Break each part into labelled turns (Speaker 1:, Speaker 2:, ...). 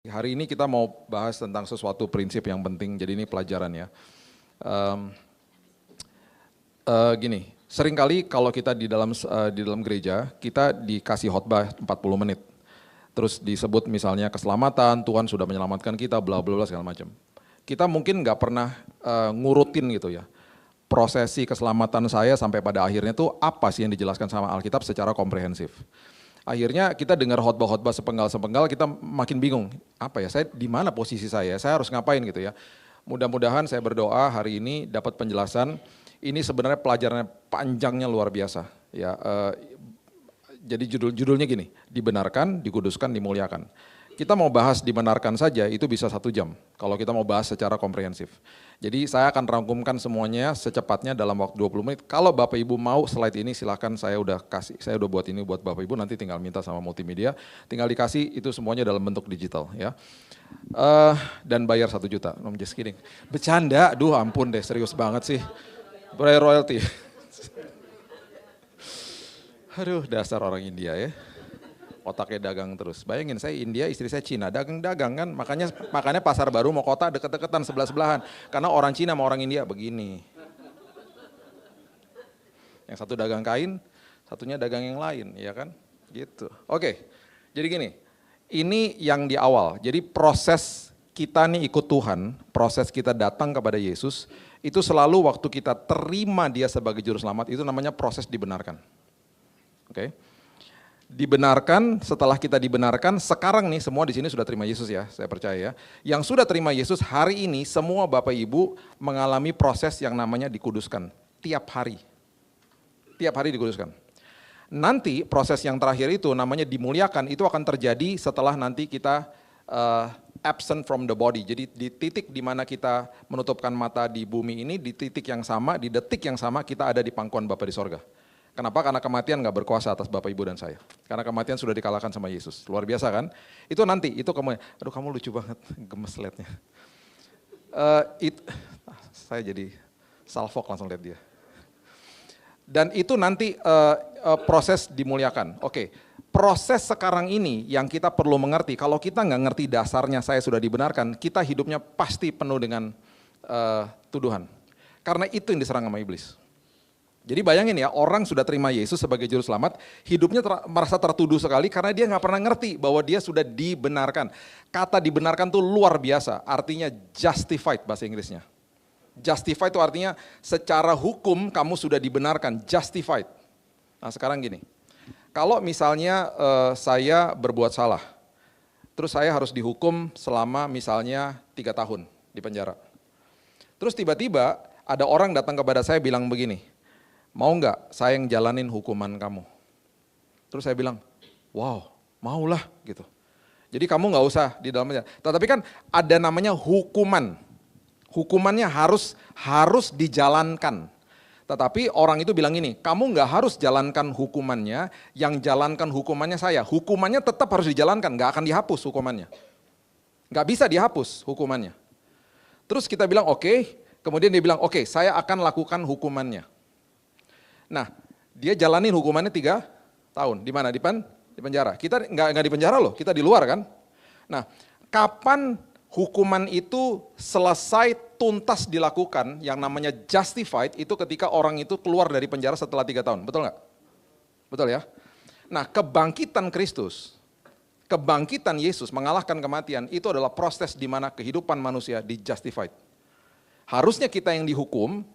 Speaker 1: Hari ini kita mau bahas tentang sesuatu prinsip yang penting, jadi ini pelajaran ya. Em, Gini, seringkali kalau kita di dalam gereja, kita dikasih khotbah 40 menit. Terus disebut misalnya keselamatan, Tuhan sudah menyelamatkan kita, bla bla bla segala macam. Kita mungkin nggak pernah ngurutin gitu ya. Prosesi keselamatan saya sampai pada akhirnya tuh apa sih yang dijelaskan sama Alkitab secara komprehensif. Akhirnya kita dengar khotbah-khotbah sepenggal-sepenggal, kita makin bingung. Apa ya, saya di mana posisi saya harus ngapain gitu ya. Mudah-mudahan saya berdoa hari ini dapat penjelasan. Ini sebenarnya pelajarannya panjangnya luar biasa. Ya, jadi judulnya gini, dibenarkan, dikuduskan, dimuliakan. Kita mau bahas dibenarkan saja itu bisa 1 jam, kalau kita mau bahas secara komprehensif. Jadi saya akan rangkumkan semuanya secepatnya dalam waktu 20 menit. Kalau Bapak Ibu mau slide ini silahkan, saya udah buat ini buat Bapak Ibu, nanti tinggal minta sama multimedia, tinggal dikasih itu semuanya dalam bentuk digital ya. Dan bayar 1 juta, no, I'm just kidding. Bercanda, aduh ampun deh, serius banget sih. Bayar royalty. Aduh, dasar orang India ya. Otaknya dagang terus. Bayangin saya India, istri saya Cina, dagang-dagang kan. Makanya pasar baru mau kota deket-deketan sebelah-sebelahan. Karena orang Cina sama orang India begini. Yang satu dagang kain, satunya dagang yang lain, ya kan? Gitu. Oke. Jadi gini, ini yang di awal. Jadi proses kita nih ikut Tuhan, proses kita datang kepada Yesus, itu selalu waktu kita terima Dia sebagai juru selamat, itu namanya proses dibenarkan. Oke. Dibenarkan, setelah kita dibenarkan, sekarang nih semua di sini sudah terima Yesus ya, saya percaya ya. Yang sudah terima Yesus hari ini semua Bapak Ibu mengalami proses yang namanya dikuduskan tiap hari. Tiap hari dikuduskan. Nanti proses yang terakhir itu namanya dimuliakan, itu akan terjadi setelah nanti kita absent from the body. Jadi di titik di mana kita menutupkan mata di bumi ini, di titik yang sama, di detik yang sama kita ada di pangkuan Bapa di sorga. Kenapa? Karena kematian nggak berkuasa atas Bapak Ibu dan saya. Karena kematian sudah dikalahkan sama Yesus. Luar biasa kan? Itu nanti, itu kamu, aduh kamu lucu banget, gemes liatnya. Saya jadi salfok langsung lihat dia. Dan itu nanti proses dimuliakan. Oke, proses sekarang ini yang kita perlu mengerti, kalau kita nggak ngerti dasarnya saya sudah dibenarkan, kita hidupnya pasti penuh dengan tuduhan. Karena itu yang diserang sama iblis. Jadi bayangin ya, orang sudah terima Yesus sebagai juru selamat, hidupnya merasa tertuduh sekali karena dia nggak pernah ngerti bahwa dia sudah dibenarkan. Kata dibenarkan tuh luar biasa, artinya justified bahasa Inggrisnya. Justified itu artinya secara hukum kamu sudah dibenarkan, justified. Nah sekarang gini, kalau misalnya saya berbuat salah, terus saya harus dihukum selama misalnya 3 tahun di penjara. Terus tiba-tiba ada orang datang kepada saya bilang begini, mau nggak saya yang jalanin hukuman kamu? Terus saya bilang, wow, maulah gitu. Jadi kamu nggak usah di dalamnya. Tetapi kan ada namanya hukuman. Hukumannya harus dijalankan. Tetapi orang itu bilang ini, kamu nggak harus jalankan hukumannya, yang jalankan hukumannya saya. Hukumannya tetap harus dijalankan, nggak akan dihapus hukumannya. Nggak bisa dihapus hukumannya. Terus kita bilang oke, kemudian dia bilang oke, saya akan lakukan hukumannya. Nah, dia jalanin hukumannya 3 tahun. Di mana? Di penjara. Kita nggak di penjara loh, kita di luar kan. Nah, kapan hukuman itu selesai tuntas dilakukan, yang namanya justified, itu ketika orang itu keluar dari penjara setelah 3 tahun. Betul nggak? Betul ya? Nah, kebangkitan Kristus, kebangkitan Yesus mengalahkan kematian, itu adalah proses di mana kehidupan manusia di justified. Harusnya kita yang dihukum,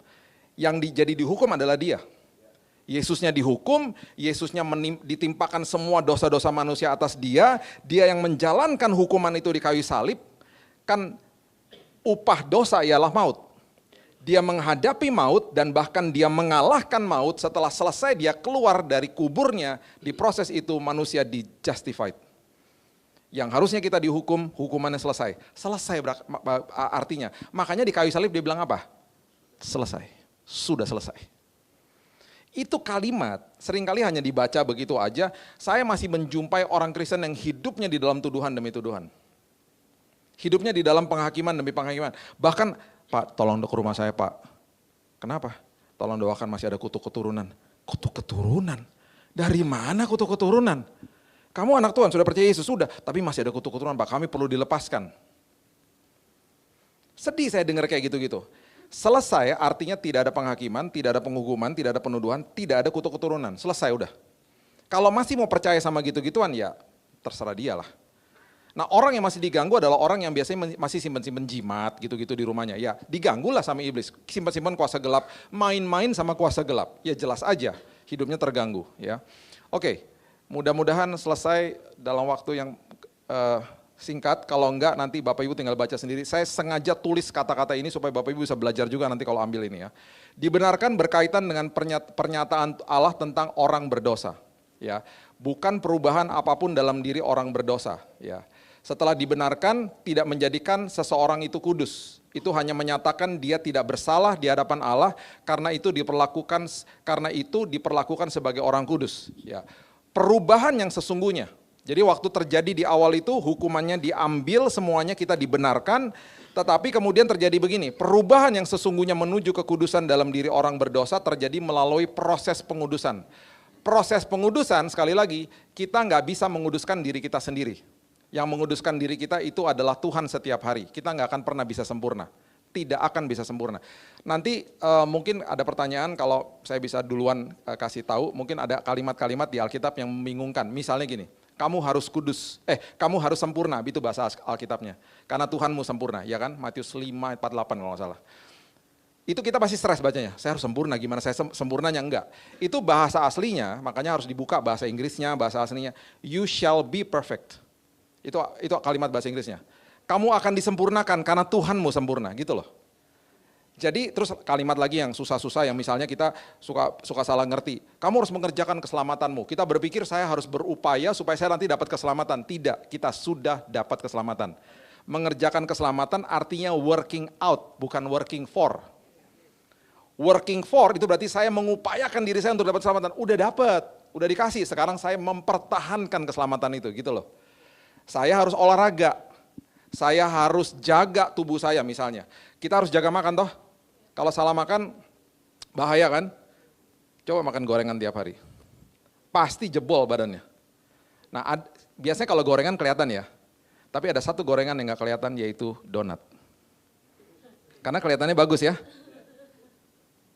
Speaker 1: yang jadi dihukum adalah dia. Yesusnya dihukum, Yesusnya ditimpakan semua dosa-dosa manusia atas dia yang menjalankan hukuman itu di kayu salib, kan upah dosa ialah maut. Dia menghadapi maut dan bahkan dia mengalahkan maut. Setelah selesai dia keluar dari kuburnya, di proses itu manusia di justified. Yang harusnya kita dihukum, hukumannya selesai. Selesai artinya, makanya di kayu salib dia bilang apa? Selesai, sudah selesai. Itu kalimat seringkali hanya dibaca begitu aja, saya masih menjumpai orang Kristen yang hidupnya di dalam tuduhan demi tuduhan. Hidupnya di dalam penghakiman demi penghakiman. Bahkan, Pak tolong ke rumah saya Pak. Kenapa? Tolong doakan masih ada kutuk keturunan. Kutuk keturunan? Dari mana kutuk keturunan? Kamu anak Tuhan, sudah percaya Yesus, sudah, tapi masih ada kutuk keturunan, Pak, kami perlu dilepaskan. Sedih saya dengar kayak gitu-gitu. Selesai artinya tidak ada penghakiman, tidak ada penghukuman, tidak ada penuduhan, tidak ada kutuk keturunan, selesai udah. Kalau masih mau percaya sama gitu-gituan ya terserah dia lah. Nah orang yang masih diganggu adalah orang yang biasanya masih simpen-simpen jimat gitu-gitu di rumahnya. Ya diganggu lah sama iblis, simpen-simpen kuasa gelap, main-main sama kuasa gelap. Ya jelas aja hidupnya terganggu ya. Oke, mudah-mudahan selesai dalam waktu yang singkat, kalau enggak nanti Bapak Ibu tinggal baca sendiri. Saya sengaja tulis kata-kata ini supaya Bapak Ibu bisa belajar juga nanti kalau ambil ini ya. Dibenarkan berkaitan dengan pernyataan Allah tentang orang berdosa. Ya, bukan perubahan apapun dalam diri orang berdosa. Ya, setelah dibenarkan tidak menjadikan seseorang itu kudus. Itu hanya menyatakan dia tidak bersalah di hadapan Allah karena itu diperlakukan sebagai orang kudus. Ya, perubahan yang sesungguhnya. Jadi waktu terjadi di awal itu hukumannya diambil semuanya kita dibenarkan, tetapi kemudian terjadi begini, perubahan yang sesungguhnya menuju kekudusan dalam diri orang berdosa terjadi melalui proses pengudusan. Proses pengudusan sekali lagi kita nggak bisa menguduskan diri kita sendiri. Yang menguduskan diri kita itu adalah Tuhan setiap hari, kita nggak akan pernah bisa sempurna. Tidak akan bisa sempurna. Nanti mungkin ada pertanyaan kalau saya bisa duluan kasih tahu, mungkin ada kalimat-kalimat di Alkitab yang membingungkan. Misalnya gini, kamu harus kudus, kamu harus sempurna, itu bahasa Alkitabnya. Karena Tuhanmu sempurna, ya kan? Matius 5:48 kalau nggak salah. Itu kita pasti stres bacanya, saya harus sempurna, gimana saya sempurnanya enggak. Itu bahasa aslinya, makanya harus dibuka bahasa Inggrisnya, bahasa aslinya. You shall be perfect. Itu kalimat bahasa Inggrisnya. Kamu akan disempurnakan karena Tuhanmu sempurna, gitu loh. Jadi terus kalimat lagi yang susah-susah yang misalnya kita suka salah ngerti. Kamu harus mengerjakan keselamatanmu. Kita berpikir saya harus berupaya supaya saya nanti dapat keselamatan. Tidak, kita sudah dapat keselamatan. Mengerjakan keselamatan artinya working out, bukan working for. Working for itu berarti saya mengupayakan diri saya untuk dapat keselamatan. Udah dapat, udah dikasih. Sekarang saya mempertahankan keselamatan itu, gitu loh. Saya harus olahraga. Saya harus jaga tubuh saya misalnya. Kita harus jaga makan toh. Kalau salah makan bahaya kan? Coba makan gorengan tiap hari. Pasti jebol badannya. Nah biasanya kalau gorengan kelihatan ya. Tapi ada satu gorengan yang gak kelihatan yaitu donat. Karena kelihatannya bagus ya.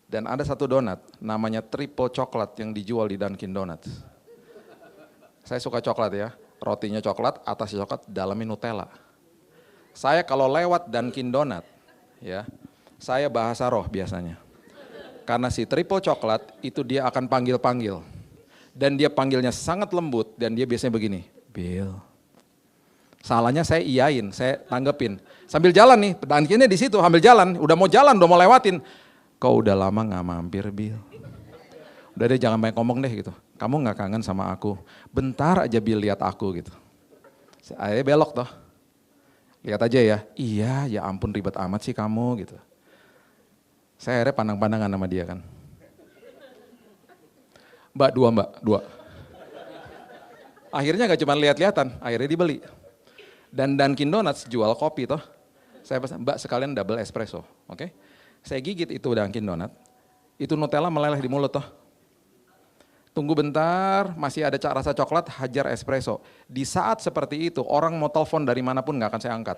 Speaker 1: Dan ada satu donat namanya triple coklat yang dijual di Dunkin Donuts. Saya suka coklat ya. Rotinya coklat, atasnya coklat, dalamnya Nutella. Saya kalau lewat Dunkin Donut, ya, saya bahasa roh biasanya. Karena si triple coklat itu dia akan panggil-panggil. Dan dia panggilnya sangat lembut dan dia biasanya begini, Bill. Salahnya saya iyain, saya tanggepin. Sambil jalan nih, Dunkinnya di situ, sambil jalan, udah mau lewatin. Kau udah lama gak mampir, Bill. Udah deh jangan banyak ngomong deh gitu. Kamu gak kangen sama aku, bentar aja Bill lihat aku gitu. Akhirnya belok toh. Lihat aja ya, iya ya ampun ribet amat sih kamu gitu. Saya akhirnya pandang-pandangan sama dia kan. Mbak, dua. Akhirnya gak cuma lihat-lihatan, akhirnya dibeli. Dan Dunkin Donuts jual kopi toh. Saya pesan, Mbak sekalian double espresso, oke? Saya gigit itu Dunkin Donut, itu Nutella meleleh di mulut toh. Tunggu bentar, masih ada rasa coklat, hajar espresso. Di saat seperti itu, orang mau telepon dari manapun gak akan saya angkat.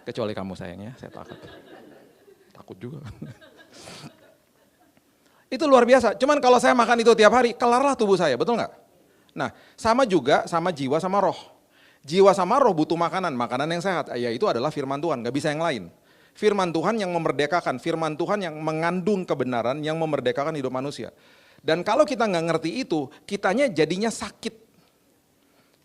Speaker 1: Kecuali kamu sayangnya, saya takut juga. Itu luar biasa, cuman kalau saya makan itu tiap hari, kelarlah tubuh saya, betul gak? Nah, sama juga sama jiwa sama roh. Jiwa sama roh butuh makanan yang sehat, yaitu adalah firman Tuhan, gak bisa yang lain. Firman Tuhan yang memerdekakan, firman Tuhan yang mengandung kebenaran, yang memerdekakan hidup manusia. Dan kalau kita nggak ngerti itu, kitanya jadinya sakit.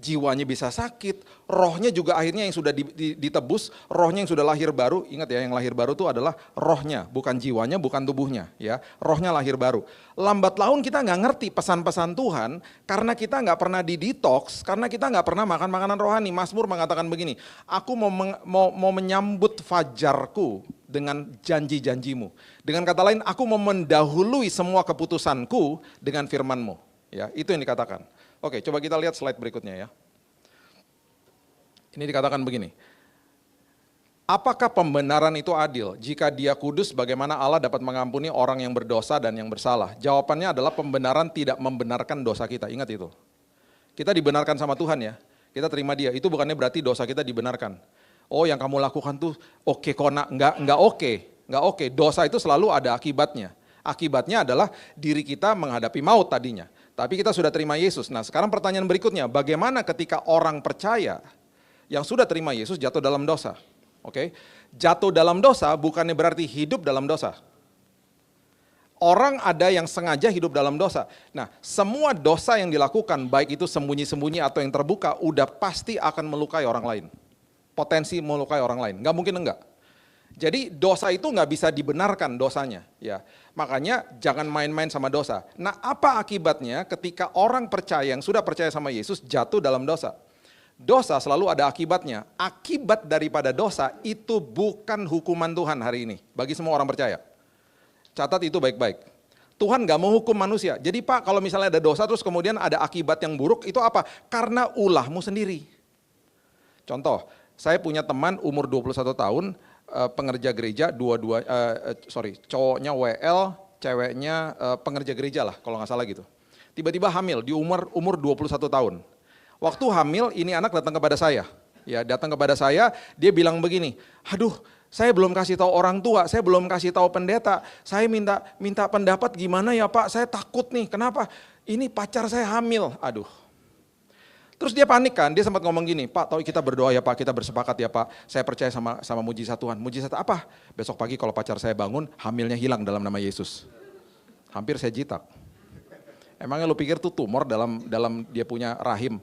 Speaker 1: Jiwanya bisa sakit, rohnya juga akhirnya yang sudah ditebus, rohnya yang sudah lahir baru, ingat ya yang lahir baru itu adalah rohnya, bukan jiwanya, bukan tubuhnya. Ya, rohnya lahir baru. Lambat laun kita nggak ngerti pesan-pesan Tuhan, karena kita nggak pernah didetox, karena kita nggak pernah makan makanan rohani. Mazmur mengatakan begini, aku mau menyambut fajarku dengan janji-janjimu. Dengan kata lain, aku mau mendahului semua keputusanku dengan firman-Mu. Ya, itu yang dikatakan. Oke, coba kita lihat slide berikutnya ya. Ini dikatakan begini. Apakah pembenaran itu adil? Jika dia kudus, bagaimana Allah dapat mengampuni orang yang berdosa dan yang bersalah? Jawabannya adalah pembenaran tidak membenarkan dosa kita. Ingat itu. Kita dibenarkan sama Tuhan ya, kita terima dia, itu bukannya berarti dosa kita dibenarkan. Oh yang kamu lakukan tuh oke kok nak, enggak oke. Dosa itu selalu ada akibatnya. Akibatnya adalah diri kita menghadapi maut tadinya. Tapi kita sudah terima Yesus. Nah sekarang pertanyaan berikutnya, bagaimana ketika orang percaya yang sudah terima Yesus jatuh dalam dosa? Oke, jatuh dalam dosa bukannya berarti hidup dalam dosa. Orang ada yang sengaja hidup dalam dosa. Nah, semua dosa yang dilakukan, baik itu sembunyi-sembunyi atau yang terbuka, udah pasti akan melukai orang lain. Potensi melukai orang lain, nggak mungkin enggak. Jadi dosa itu nggak bisa dibenarkan dosanya. Ya, makanya jangan main-main sama dosa. Nah, apa akibatnya ketika orang percaya yang sudah percaya sama Yesus jatuh dalam dosa? Dosa selalu ada akibatnya. Akibat daripada dosa itu bukan hukuman Tuhan hari ini, bagi semua orang percaya. Catat itu baik-baik. Tuhan gak mau hukum manusia. Jadi Pak, kalau misalnya ada dosa terus kemudian ada akibat yang buruk, itu apa? Karena ulahmu sendiri. Contoh, saya punya teman umur 21 tahun, pengerja gereja, cowoknya WL, ceweknya pengerja gereja lah, kalau gak salah gitu. Tiba-tiba hamil di umur 21 tahun. Waktu hamil, ini anak datang kepada saya. Ya, datang kepada saya, dia bilang begini, aduh, saya belum kasih tahu orang tua, saya belum kasih tahu pendeta, saya minta pendapat gimana ya Pak, saya takut nih, kenapa? Ini pacar saya hamil, aduh. Terus dia panik kan, dia sempat ngomong gini, Pak, tahu kita berdoa ya Pak, kita bersepakat ya Pak, saya percaya sama mujizat Tuhan. Mujizat apa? Besok pagi kalau pacar saya bangun, hamilnya hilang dalam nama Yesus. Hampir saya jitak. Emangnya lu pikir tuh tumor dalam dia punya rahim?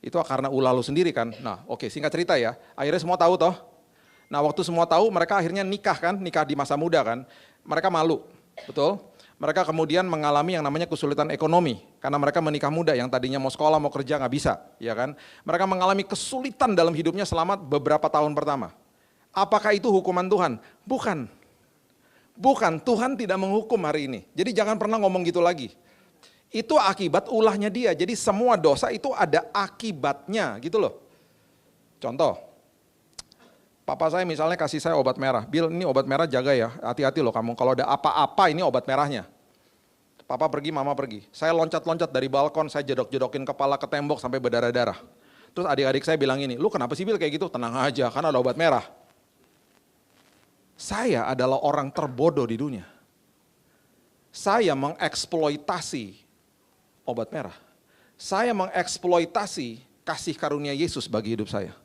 Speaker 1: Itu karena ulah lu sendiri kan? Nah oke, singkat cerita ya, akhirnya semua tahu toh. Nah waktu semua tahu mereka akhirnya nikah di masa muda kan, mereka malu, betul? Mereka kemudian mengalami yang namanya kesulitan ekonomi, karena mereka menikah muda yang tadinya mau sekolah mau kerja nggak bisa, ya kan? Mereka mengalami kesulitan dalam hidupnya selama beberapa tahun pertama. Apakah itu hukuman Tuhan? Bukan, Tuhan tidak menghukum hari ini, jadi jangan pernah ngomong gitu lagi. Itu akibat ulahnya dia, jadi semua dosa itu ada akibatnya gitu loh. Contoh, papa saya misalnya kasih saya obat merah, Bill ini obat merah jaga ya, hati-hati loh kamu, kalau ada apa-apa ini obat merahnya. Papa pergi, mama pergi, saya loncat-loncat dari balkon, saya jedok-jedokin kepala ke tembok sampai berdarah-darah. Terus adik-adik saya bilang ini, lu kenapa sih Bill kayak gitu? Tenang aja, kan ada obat merah. Saya adalah orang terbodoh di dunia. Saya mengeksploitasi obat merah. Saya mengeksploitasi kasih karunia Yesus bagi hidup saya.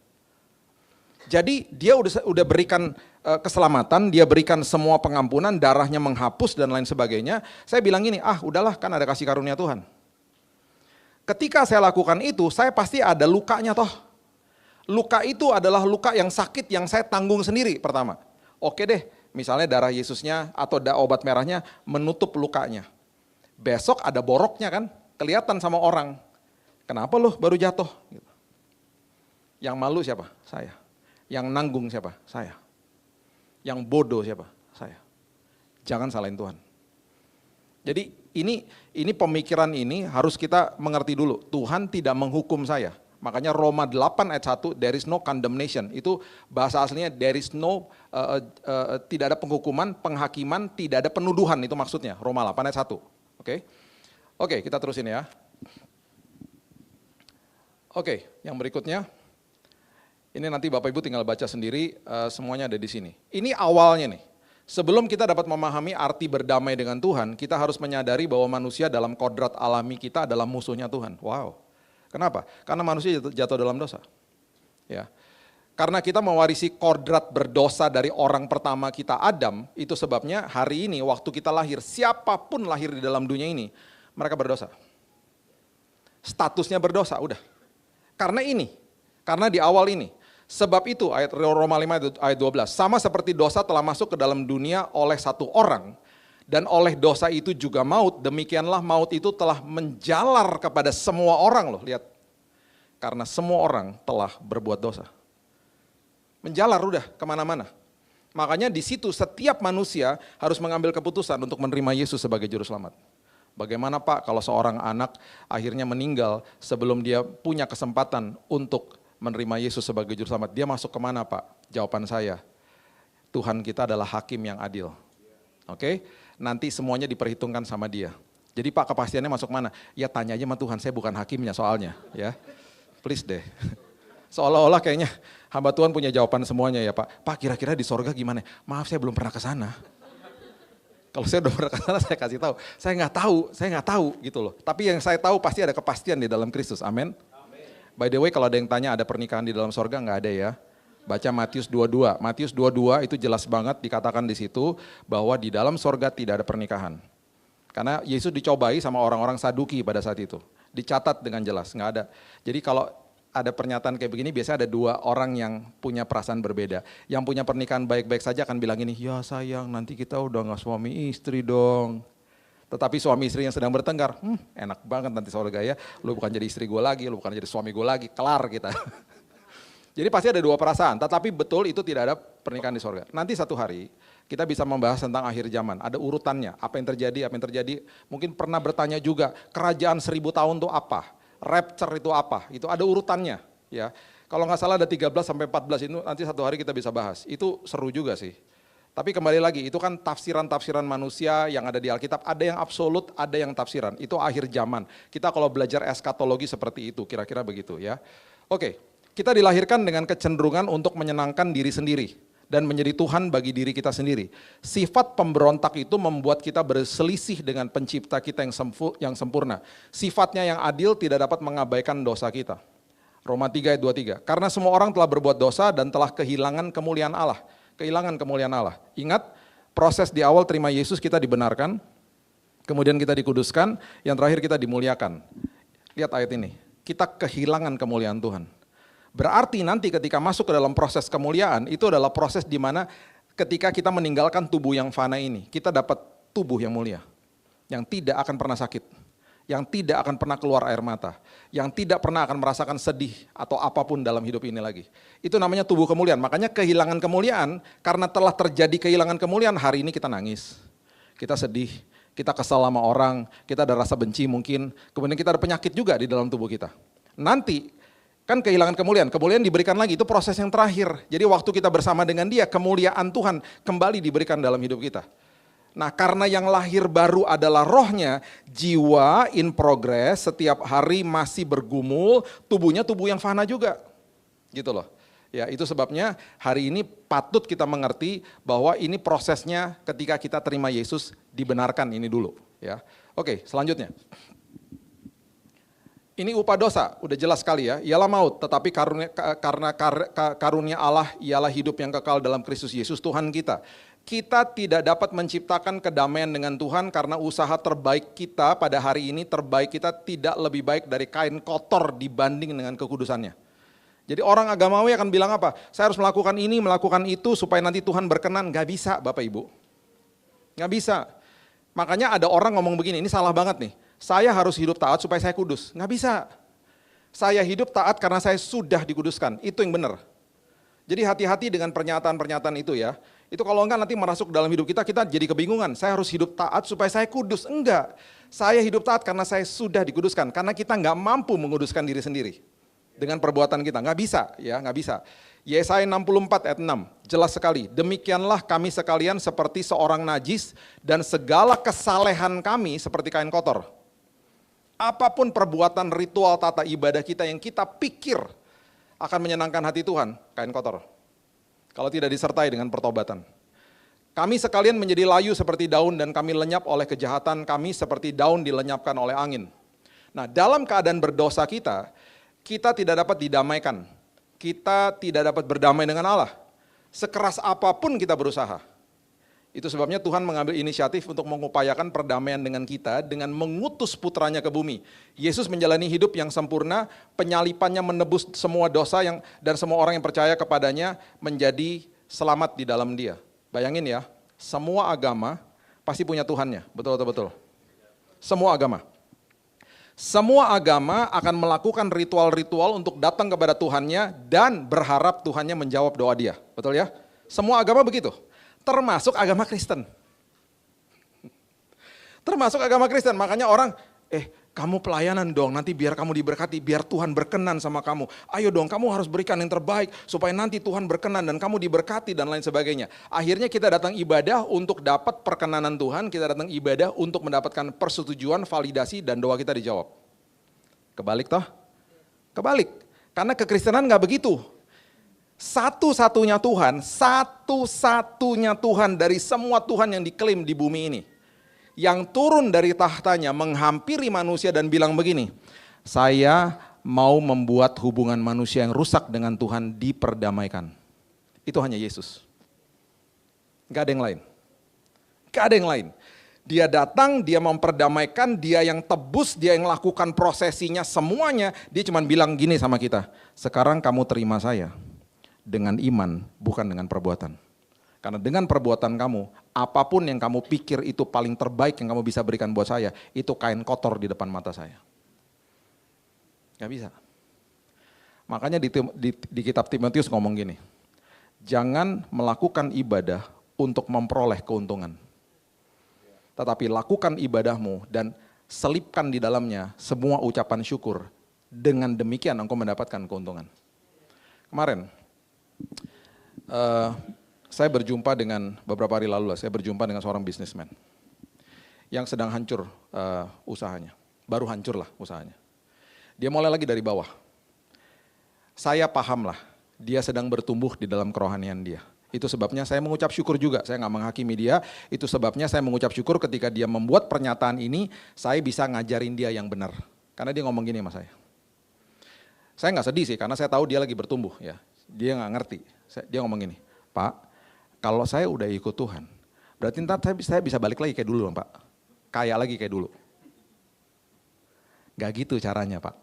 Speaker 1: Jadi dia udah berikan keselamatan, dia berikan semua pengampunan, darahnya menghapus dan lain sebagainya. Saya bilang gini, udahlah kan ada kasih karunia Tuhan. Ketika saya lakukan itu, saya pasti ada lukanya toh. Luka itu adalah luka yang sakit yang saya tanggung sendiri pertama. Oke deh, misalnya darah Yesusnya atau obat merahnya menutup lukanya. Besok ada boroknya kan, kelihatan sama orang. Kenapa lo baru jatuh? Yang malu siapa? Saya. Yang nanggung siapa? Saya. Yang bodoh siapa? Saya. Jangan salahin Tuhan. Jadi ini pemikiran ini harus kita mengerti dulu. Tuhan tidak menghukum saya. Makanya Roma 8 ayat 1, there is no condemnation. Itu bahasa aslinya there is no, tidak ada penghukuman, penghakiman, tidak ada penuduhan. Itu maksudnya Roma 8 ayat 1. Oke, kita terusin ya. Oke, yang berikutnya. Ini nanti Bapak Ibu tinggal baca sendiri, semuanya ada di sini. Ini awalnya nih, sebelum kita dapat memahami arti berdamai dengan Tuhan, kita harus menyadari bahwa manusia dalam kodrat alami kita adalah musuhnya Tuhan. Wow, kenapa? Karena manusia jatuh dalam dosa. Ya, karena kita mewarisi kodrat berdosa dari orang pertama kita Adam, itu sebabnya hari ini waktu kita lahir, siapapun lahir di dalam dunia ini, mereka berdosa. Statusnya berdosa, udah. Karena di awal ini. Sebab itu ayat Roma 5 ayat 12, sama seperti dosa telah masuk ke dalam dunia oleh satu orang, dan oleh dosa itu juga maut, demikianlah maut itu telah menjalar kepada semua orang loh, lihat. Karena semua orang telah berbuat dosa. Menjalar udah kemana-mana. Makanya di situ setiap manusia harus mengambil keputusan untuk menerima Yesus sebagai juru selamat. Bagaimana Pak kalau seorang anak akhirnya meninggal sebelum dia punya kesempatan untuk menerima Yesus sebagai juru selamat, dia masuk kemana Pak? Jawaban saya, Tuhan kita adalah hakim yang adil. Oke? Nanti semuanya diperhitungkan sama dia. Jadi Pak, kepastiannya masuk mana? Ya tanya aja sama Tuhan, saya bukan hakimnya soalnya, ya. Please deh. Seolah-olah kayaknya hamba Tuhan punya jawaban semuanya ya Pak. Pak, kira-kira di sorga gimana? Maaf, saya belum pernah ke sana. Kalau saya udah pernah ke sana, saya kasih tahu. Saya nggak tahu gitu loh. Tapi yang saya tahu pasti ada kepastian di dalam Kristus. Amin. By the way, kalau ada yang tanya ada pernikahan di dalam sorga, nggak ada ya. Baca Matius 22. Matius 22 itu jelas banget dikatakan di situ bahwa di dalam sorga tidak ada pernikahan. Karena Yesus dicobai sama orang-orang Saduki pada saat itu. Dicatat dengan jelas, nggak ada. Jadi kalau ada pernyataan kayak begini, biasanya ada dua orang yang punya perasaan berbeda. Yang punya pernikahan baik-baik saja akan bilang gini, ya sayang nanti kita udah nggak suami istri dong. Tetapi suami istri yang sedang bertengkar, enak banget nanti sorga ya. Lu bukan jadi istri gue lagi, lu bukan jadi suami gue lagi, kelar kita. Jadi pasti ada dua perasaan, tetapi betul itu tidak ada pernikahan di sorga. Nanti satu hari kita bisa membahas tentang akhir zaman, ada urutannya, apa yang terjadi, mungkin pernah bertanya juga, kerajaan 1000 tahun itu apa, rapture itu apa, itu ada urutannya. Ya. Kalau nggak salah ada 13 sampai 14 itu nanti satu hari kita bisa bahas, itu seru juga sih. Tapi kembali lagi, itu kan tafsiran-tafsiran manusia yang ada di Alkitab, ada yang absolut, ada yang tafsiran, itu akhir zaman. Kita kalau belajar eskatologi seperti itu, kira-kira begitu ya. Oke, kita dilahirkan dengan kecenderungan untuk menyenangkan diri sendiri. Dan menjadi Tuhan bagi diri kita sendiri. Sifat pemberontak itu membuat kita berselisih dengan pencipta kita yang sempurna. Sifatnya yang adil tidak dapat mengabaikan dosa kita. Roma 3 ayat 23. Karena semua orang telah berbuat dosa dan telah kehilangan kemuliaan Allah. Kehilangan kemuliaan Allah. Ingat, proses di awal terima Yesus kita dibenarkan, kemudian kita dikuduskan, yang terakhir kita dimuliakan. Lihat ayat ini, kita kehilangan kemuliaan Tuhan. Berarti nanti ketika masuk ke dalam proses kemuliaan, itu adalah proses di mana ketika kita meninggalkan tubuh yang fana ini, kita dapat tubuh yang mulia, yang tidak akan pernah sakit, yang tidak akan pernah keluar air mata, yang tidak pernah akan merasakan sedih atau apapun dalam hidup ini lagi. Itu namanya tubuh kemuliaan. Makanya kehilangan kemuliaan, karena telah terjadi kehilangan kemuliaan, hari ini kita nangis, kita sedih, kita kesal sama orang, kita ada rasa benci mungkin, kemudian kita ada penyakit juga di dalam tubuh kita. Nanti, kan kehilangan kemuliaan diberikan lagi, itu proses yang terakhir. Jadi waktu kita bersama dengan Dia, kemuliaan Tuhan kembali diberikan dalam hidup kita. Nah, karena yang lahir baru adalah rohnya, jiwa in progress setiap hari masih bergumul, tubuhnya tubuh yang fana juga. Gitu loh. Ya, itu sebabnya hari ini patut kita mengerti bahwa ini prosesnya ketika kita terima Yesus dibenarkan ini dulu, ya. Oke, selanjutnya. Ini upah dosa, udah jelas sekali ya, ialah maut, tetapi karena karunia Allah ialah hidup yang kekal dalam Kristus Yesus Tuhan kita. Kita tidak dapat menciptakan kedamaian dengan Tuhan karena usaha terbaik kita pada hari ini, terbaik kita tidak lebih baik dari kain kotor dibanding dengan kekudusannya. Jadi orang agamawi akan bilang apa? Saya harus melakukan ini, melakukan itu supaya nanti Tuhan berkenan. Gak bisa Bapak Ibu, gak bisa. Makanya ada orang ngomong begini, ini salah banget nih. Saya harus hidup taat supaya saya kudus. Nggak bisa. Saya hidup taat karena saya sudah dikuduskan. Itu yang benar. Jadi hati-hati dengan pernyataan-pernyataan itu ya. Itu kalau enggak nanti merasuk dalam hidup kita, kita jadi kebingungan. Saya harus hidup taat supaya saya kudus. Enggak. Saya hidup taat karena saya sudah dikuduskan. Karena kita nggak mampu menguduskan diri sendiri. Dengan perbuatan kita. Nggak bisa ya, nggak bisa. Yesaya 64 ayat 6, jelas sekali. Demikianlah kami sekalian seperti seorang najis dan segala kesalehan kami seperti kain kotor. Apapun perbuatan ritual tata ibadah kita yang kita pikir akan menyenangkan hati Tuhan, kain kotor. Kalau tidak disertai dengan pertobatan. Kami sekalian menjadi layu seperti daun dan kami lenyap oleh kejahatan, kami seperti daun dilenyapkan oleh angin. Nah, dalam keadaan berdosa kita tidak dapat didamaikan. Kita tidak dapat berdamai dengan Allah. Sekeras apapun kita berusaha. Itu sebabnya Tuhan mengambil inisiatif untuk mengupayakan perdamaian dengan kita dengan mengutus putranya ke bumi. Yesus menjalani hidup yang sempurna, penyalipannya menebus semua dosa dan semua orang yang percaya kepadanya menjadi selamat di dalam Dia. Bayangin ya, semua agama pasti punya Tuhannya, betul. Semua agama. Semua agama akan melakukan ritual-ritual untuk datang kepada Tuhannya dan berharap Tuhannya menjawab doa dia. Betul ya? Semua agama begitu. Termasuk agama Kristen. Termasuk agama Kristen. Makanya orang, Kamu pelayanan dong, nanti biar kamu diberkati, biar Tuhan berkenan sama kamu. Ayo dong, kamu harus berikan yang terbaik supaya nanti Tuhan berkenan dan kamu diberkati dan lain sebagainya. Akhirnya kita datang ibadah untuk dapat perkenanan Tuhan, kita datang ibadah untuk mendapatkan persetujuan, validasi, dan doa kita dijawab. Kebalik toh? Kebalik, karena kekristenan gak begitu. Satu-satunya Tuhan dari semua Tuhan yang diklaim di bumi ini, yang turun dari tahtanya menghampiri manusia dan bilang begini, saya mau membuat hubungan manusia yang rusak dengan Tuhan diperdamaikan. Itu hanya Yesus. Gak ada yang lain. Gak ada yang lain. Dia datang, dia memperdamaikan, dia yang tebus, dia yang lakukan prosesinya semuanya. Dia cuma bilang gini sama kita, sekarang kamu terima saya dengan iman, bukan dengan perbuatan. Karena dengan perbuatan kamu, apapun yang kamu pikir itu paling terbaik yang kamu bisa berikan buat saya, itu kain kotor di depan mata saya. Gak bisa. Makanya di kitab Timotius ngomong gini, jangan melakukan ibadah untuk memperoleh keuntungan. Tetapi lakukan ibadahmu dan selipkan di dalamnya semua ucapan syukur. Dengan demikian engkau mendapatkan keuntungan. Kemarin, saya berjumpa dengan beberapa hari lalu, saya berjumpa dengan seorang bisnismen yang sedang hancur usahanya, baru hancur lah usahanya. Dia mulai lagi dari bawah. Saya paham lah, dia sedang bertumbuh di dalam kerohanian dia. Itu sebabnya saya mengucap syukur juga, saya nggak menghakimi dia, itu sebabnya saya mengucap syukur ketika dia membuat pernyataan ini, saya bisa ngajarin dia yang benar. Karena dia ngomong gini sama saya. Saya nggak sedih sih, karena saya tahu dia lagi bertumbuh ya, dia nggak ngerti. Dia ngomong gini, Pak, kalau saya udah ikut Tuhan, berarti ntar saya bisa balik lagi kayak dulu Pak. Kaya lagi kayak dulu. Gak gitu caranya Pak.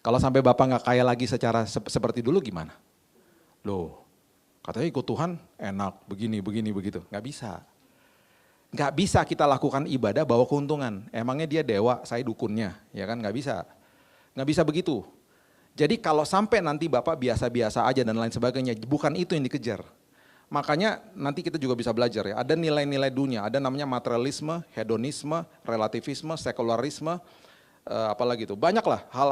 Speaker 1: Kalau sampai Bapak gak kaya lagi secara seperti dulu gimana? Loh, katanya ikut Tuhan enak, begini, begitu. Gak bisa. Gak bisa kita lakukan ibadah bawa keuntungan. Emangnya dia dewa, saya dukunnya, ya kan? Gak bisa. Gak bisa begitu. Jadi kalau sampai nanti Bapak biasa-biasa aja dan lain sebagainya, bukan itu yang dikejar. Makanya nanti kita juga bisa belajar ya, ada nilai-nilai dunia, ada namanya materialisme, hedonisme, relativisme, sekularisme, apalagi itu. Banyaklah hal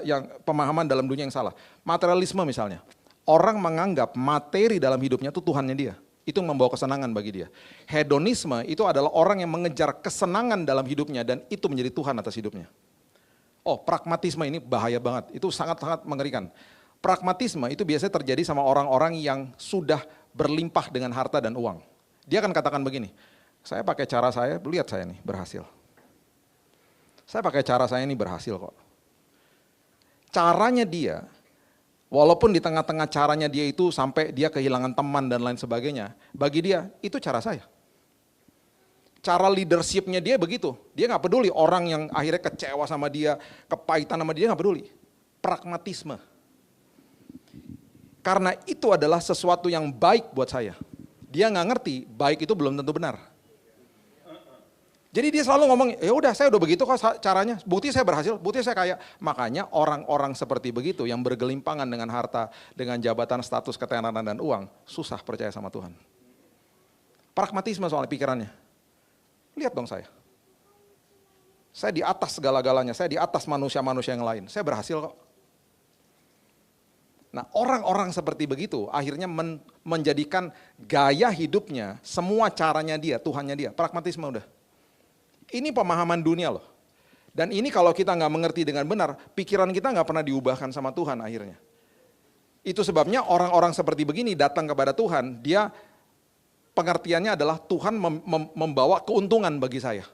Speaker 1: yang pemahaman dalam dunia yang salah. Materialisme misalnya, orang menganggap materi dalam hidupnya itu Tuhannya dia. Itu yang membawa kesenangan bagi dia. Hedonisme itu adalah orang yang mengejar kesenangan dalam hidupnya dan itu menjadi Tuhan atas hidupnya. Oh, pragmatisme ini bahaya banget, itu sangat-sangat mengerikan. Pragmatisme itu biasanya terjadi sama orang-orang yang sudah berlimpah dengan harta dan uang. Dia akan katakan begini, saya pakai cara saya, lihat saya nih berhasil. Saya pakai cara saya ini berhasil kok. Caranya dia, walaupun di tengah-tengah caranya dia itu sampai dia kehilangan teman dan lain sebagainya, bagi dia itu cara saya. Cara leadershipnya dia begitu, dia gak peduli orang yang akhirnya kecewa sama dia, kepahitan sama dia gak peduli. Pragmatisme. Karena itu adalah sesuatu yang baik buat saya. Dia nggak ngerti, baik itu belum tentu benar. Jadi dia selalu ngomong, ya udah saya udah begitu kok caranya, bukti saya berhasil, bukti saya kaya. Makanya orang-orang seperti begitu yang bergelimpangan dengan harta, dengan jabatan, status, ketenaran dan uang, susah percaya sama Tuhan. Pragmatisme soal pikirannya. Lihat dong saya. Saya di atas segala-galanya, saya di atas manusia-manusia yang lain, saya berhasil kok. Nah orang-orang seperti begitu akhirnya menjadikan gaya hidupnya, semua caranya dia, Tuhannya dia, pragmatisme udah. Ini pemahaman dunia loh. Dan ini kalau kita nggak mengerti dengan benar, pikiran kita nggak pernah diubahkan sama Tuhan akhirnya. Itu sebabnya orang-orang seperti begini datang kepada Tuhan, dia pengertiannya adalah Tuhan membawa keuntungan bagi saya.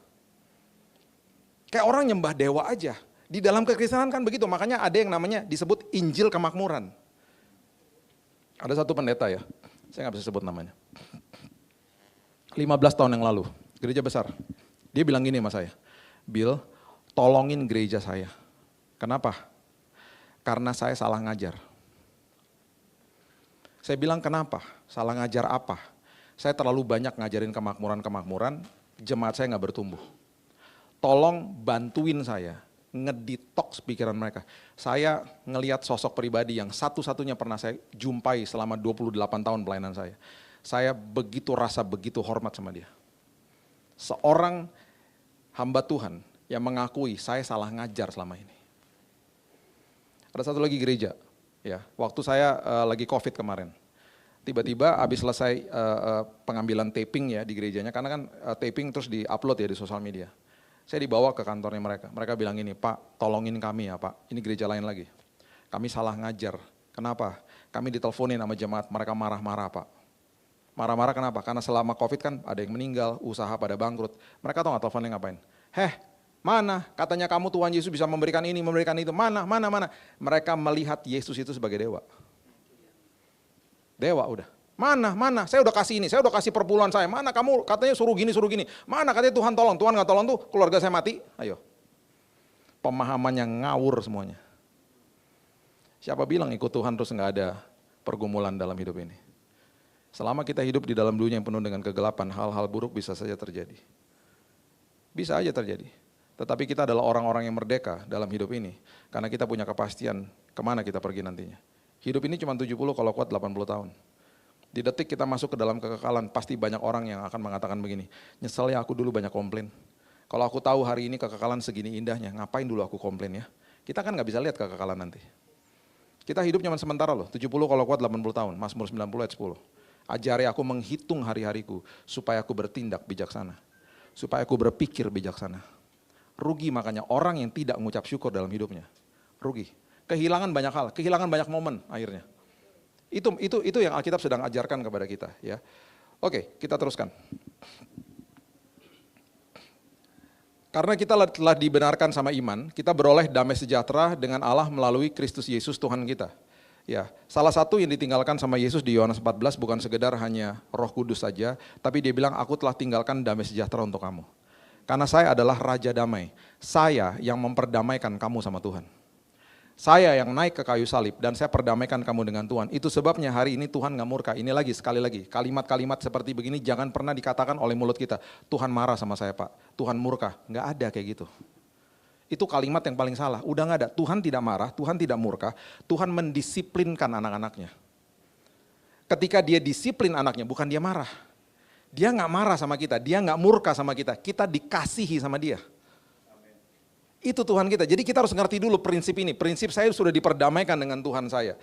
Speaker 1: Kayak orang nyembah dewa aja. Di dalam kekristenan kan begitu, makanya ada yang namanya disebut Injil kemakmuran. Ada satu pendeta ya, saya nggak bisa sebut namanya. 15 tahun yang lalu, gereja besar. Dia bilang gini sama saya, Bill, tolongin gereja saya. Kenapa? Karena saya salah ngajar. Saya bilang kenapa? Salah ngajar apa? Saya terlalu banyak ngajarin kemakmuran-kemakmuran, jemaat saya nggak bertumbuh. Tolong bantuin saya ngedetox pikiran mereka. Saya ngelihat sosok pribadi yang satu-satunya pernah saya jumpai selama 28 tahun pelayanan saya. Saya begitu hormat sama dia. Seorang hamba Tuhan yang mengakui saya salah ngajar selama ini. Ada satu lagi gereja, ya, waktu saya lagi COVID kemarin. Tiba-tiba habis selesai pengambilan taping ya di gerejanya, karena kan taping terus di-upload ya di sosial media. Saya dibawa ke kantornya mereka. Mereka bilang ini, Pak, tolongin kami ya Pak, ini gereja lain lagi. Kami salah ngajar. Kenapa? Kami diteleponin sama jemaat, mereka marah-marah Pak. Marah-marah kenapa? Karena selama COVID kan ada yang meninggal, usaha pada bangkrut. Mereka tahu nggak teleponnya ngapain? Mana? Katanya kamu Tuhan Yesus bisa memberikan ini, memberikan itu. Mana? Mereka melihat Yesus itu sebagai dewa. Dewa udah. Mana? Saya udah kasih ini, saya udah kasih perpuluhan saya. Mana kamu katanya suruh gini. Mana katanya Tuhan tolong, Tuhan nggak tolong tuh keluarga saya mati. Ayo. Pemahamannya ngawur semuanya. Siapa bilang ikut Tuhan terus nggak ada pergumulan dalam hidup ini? Selama kita hidup di dalam dunia yang penuh dengan kegelapan, hal-hal buruk bisa saja terjadi. Bisa aja terjadi. Tetapi kita adalah orang-orang yang merdeka dalam hidup ini. Karena kita punya kepastian kemana kita pergi nantinya. Hidup ini cuma 70 kalau kuat 80 tahun. Di detik kita masuk ke dalam kekekalan, pasti banyak orang yang akan mengatakan begini, nyesel ya aku dulu banyak komplain. Kalau aku tahu hari ini kekekalan segini indahnya, ngapain dulu aku komplain ya? Kita kan nggak bisa lihat kekekalan nanti. Kita hidup cuma sementara loh, 70 kalau kuat 80 tahun, Mazmur 90 ayat 10. Ajari aku menghitung hari-hariku, supaya aku bertindak bijaksana. Supaya aku berpikir bijaksana. Rugi makanya orang yang tidak mengucap syukur dalam hidupnya. Rugi. Kehilangan banyak hal, kehilangan banyak momen akhirnya. Itu yang Alkitab sedang ajarkan kepada kita, ya. Oke, kita teruskan. Karena kita telah dibenarkan sama iman, kita beroleh damai sejahtera dengan Allah melalui Kristus Yesus Tuhan kita. Ya, salah satu yang ditinggalkan sama Yesus di Yohanes 14 bukan sekedar hanya Roh Kudus saja, tapi dia bilang aku telah tinggalkan damai sejahtera untuk kamu. Karena saya adalah Raja Damai. Saya yang memperdamaikan kamu sama Tuhan. Saya yang naik ke kayu salib dan saya perdamaikan kamu dengan Tuhan. Itu sebabnya hari ini Tuhan nggak murka. Ini lagi, sekali lagi, kalimat-kalimat seperti begini jangan pernah dikatakan oleh mulut kita. Tuhan marah sama saya Pak, Tuhan murka. Nggak ada kayak gitu. Itu kalimat yang paling salah. Udah nggak ada, Tuhan tidak marah, Tuhan tidak murka. Tuhan mendisiplinkan anak-anaknya. Ketika dia disiplin anaknya, bukan dia marah. Dia nggak marah sama kita, dia nggak murka sama kita. Kita dikasihi sama dia. Itu Tuhan kita. Jadi kita harus ngerti dulu prinsip ini. Prinsip saya sudah diperdamaikan dengan Tuhan saya.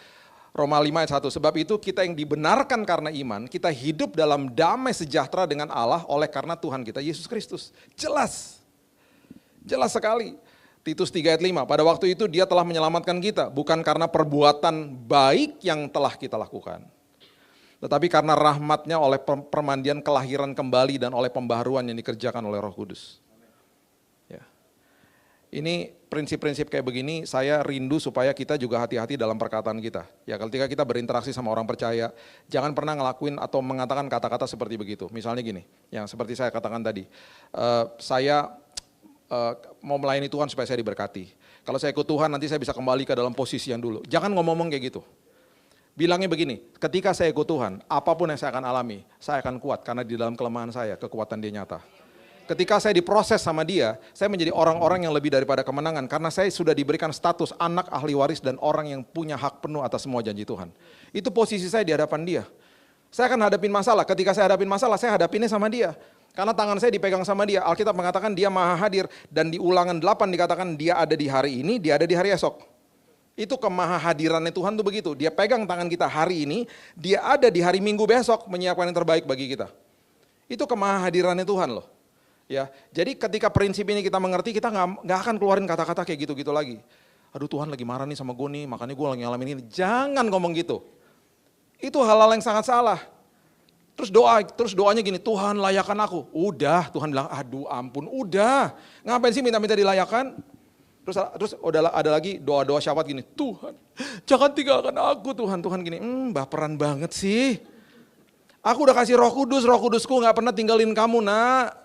Speaker 1: Roma 5 ayat 1. Sebab itu kita yang dibenarkan karena iman, kita hidup dalam damai sejahtera dengan Allah oleh karena Tuhan kita Yesus Kristus. Jelas. Jelas sekali. Titus 3 ayat 5. Pada waktu itu dia telah menyelamatkan kita. Bukan karena perbuatan baik yang telah kita lakukan. Tetapi karena rahmatnya oleh permandian kelahiran kembali dan oleh pembaharuan yang dikerjakan oleh Roh Kudus. Ini prinsip-prinsip kayak begini saya rindu supaya kita juga hati-hati dalam perkataan kita. Ya ketika kita berinteraksi sama orang percaya, jangan pernah ngelakuin atau mengatakan kata-kata seperti begitu. Misalnya gini, yang seperti saya katakan tadi, saya mau melayani Tuhan supaya saya diberkati. Kalau saya ikut Tuhan nanti saya bisa kembali ke dalam posisi yang dulu. Jangan ngomong-ngomong kayak gitu. Bilangnya begini, ketika saya ikut Tuhan, apapun yang saya akan alami, saya akan kuat karena di dalam kelemahan saya, kekuatan dia nyata. Ketika saya diproses sama dia, saya menjadi orang-orang yang lebih daripada kemenangan. Karena saya sudah diberikan status anak ahli waris dan orang yang punya hak penuh atas semua janji Tuhan. Itu posisi saya di hadapan dia. Saya akan hadapin masalah, ketika saya hadapin masalah, saya hadapinnya sama dia. Karena tangan saya dipegang sama dia. Alkitab mengatakan dia maha hadir. Dan di Ulangan 8 dikatakan dia ada di hari ini, dia ada di hari esok. Itu kemahahadirannya Tuhan tuh begitu. Dia pegang tangan kita hari ini, dia ada di hari Minggu besok menyiapkan yang terbaik bagi kita. Itu kemahahadirannya Tuhan loh. Ya, jadi ketika prinsip ini kita mengerti, kita nggak akan keluarin kata-kata kayak gitu-gitu lagi. Aduh Tuhan lagi marah nih sama gue nih, makanya gue lagi ngalamin ini. Jangan ngomong gitu. Itu hal-hal yang sangat salah. Terus doanya gini, Tuhan layakan aku. Udah, Tuhan bilang, aduh ampun, udah. Ngapain sih minta-minta dilayakan? Terus ada lagi doa-doa syafaat gini, Tuhan jangan tinggalkan aku Tuhan. Tuhan gini, baperan banget sih. Aku udah kasih Roh Kudusku gak pernah tinggalin kamu nak.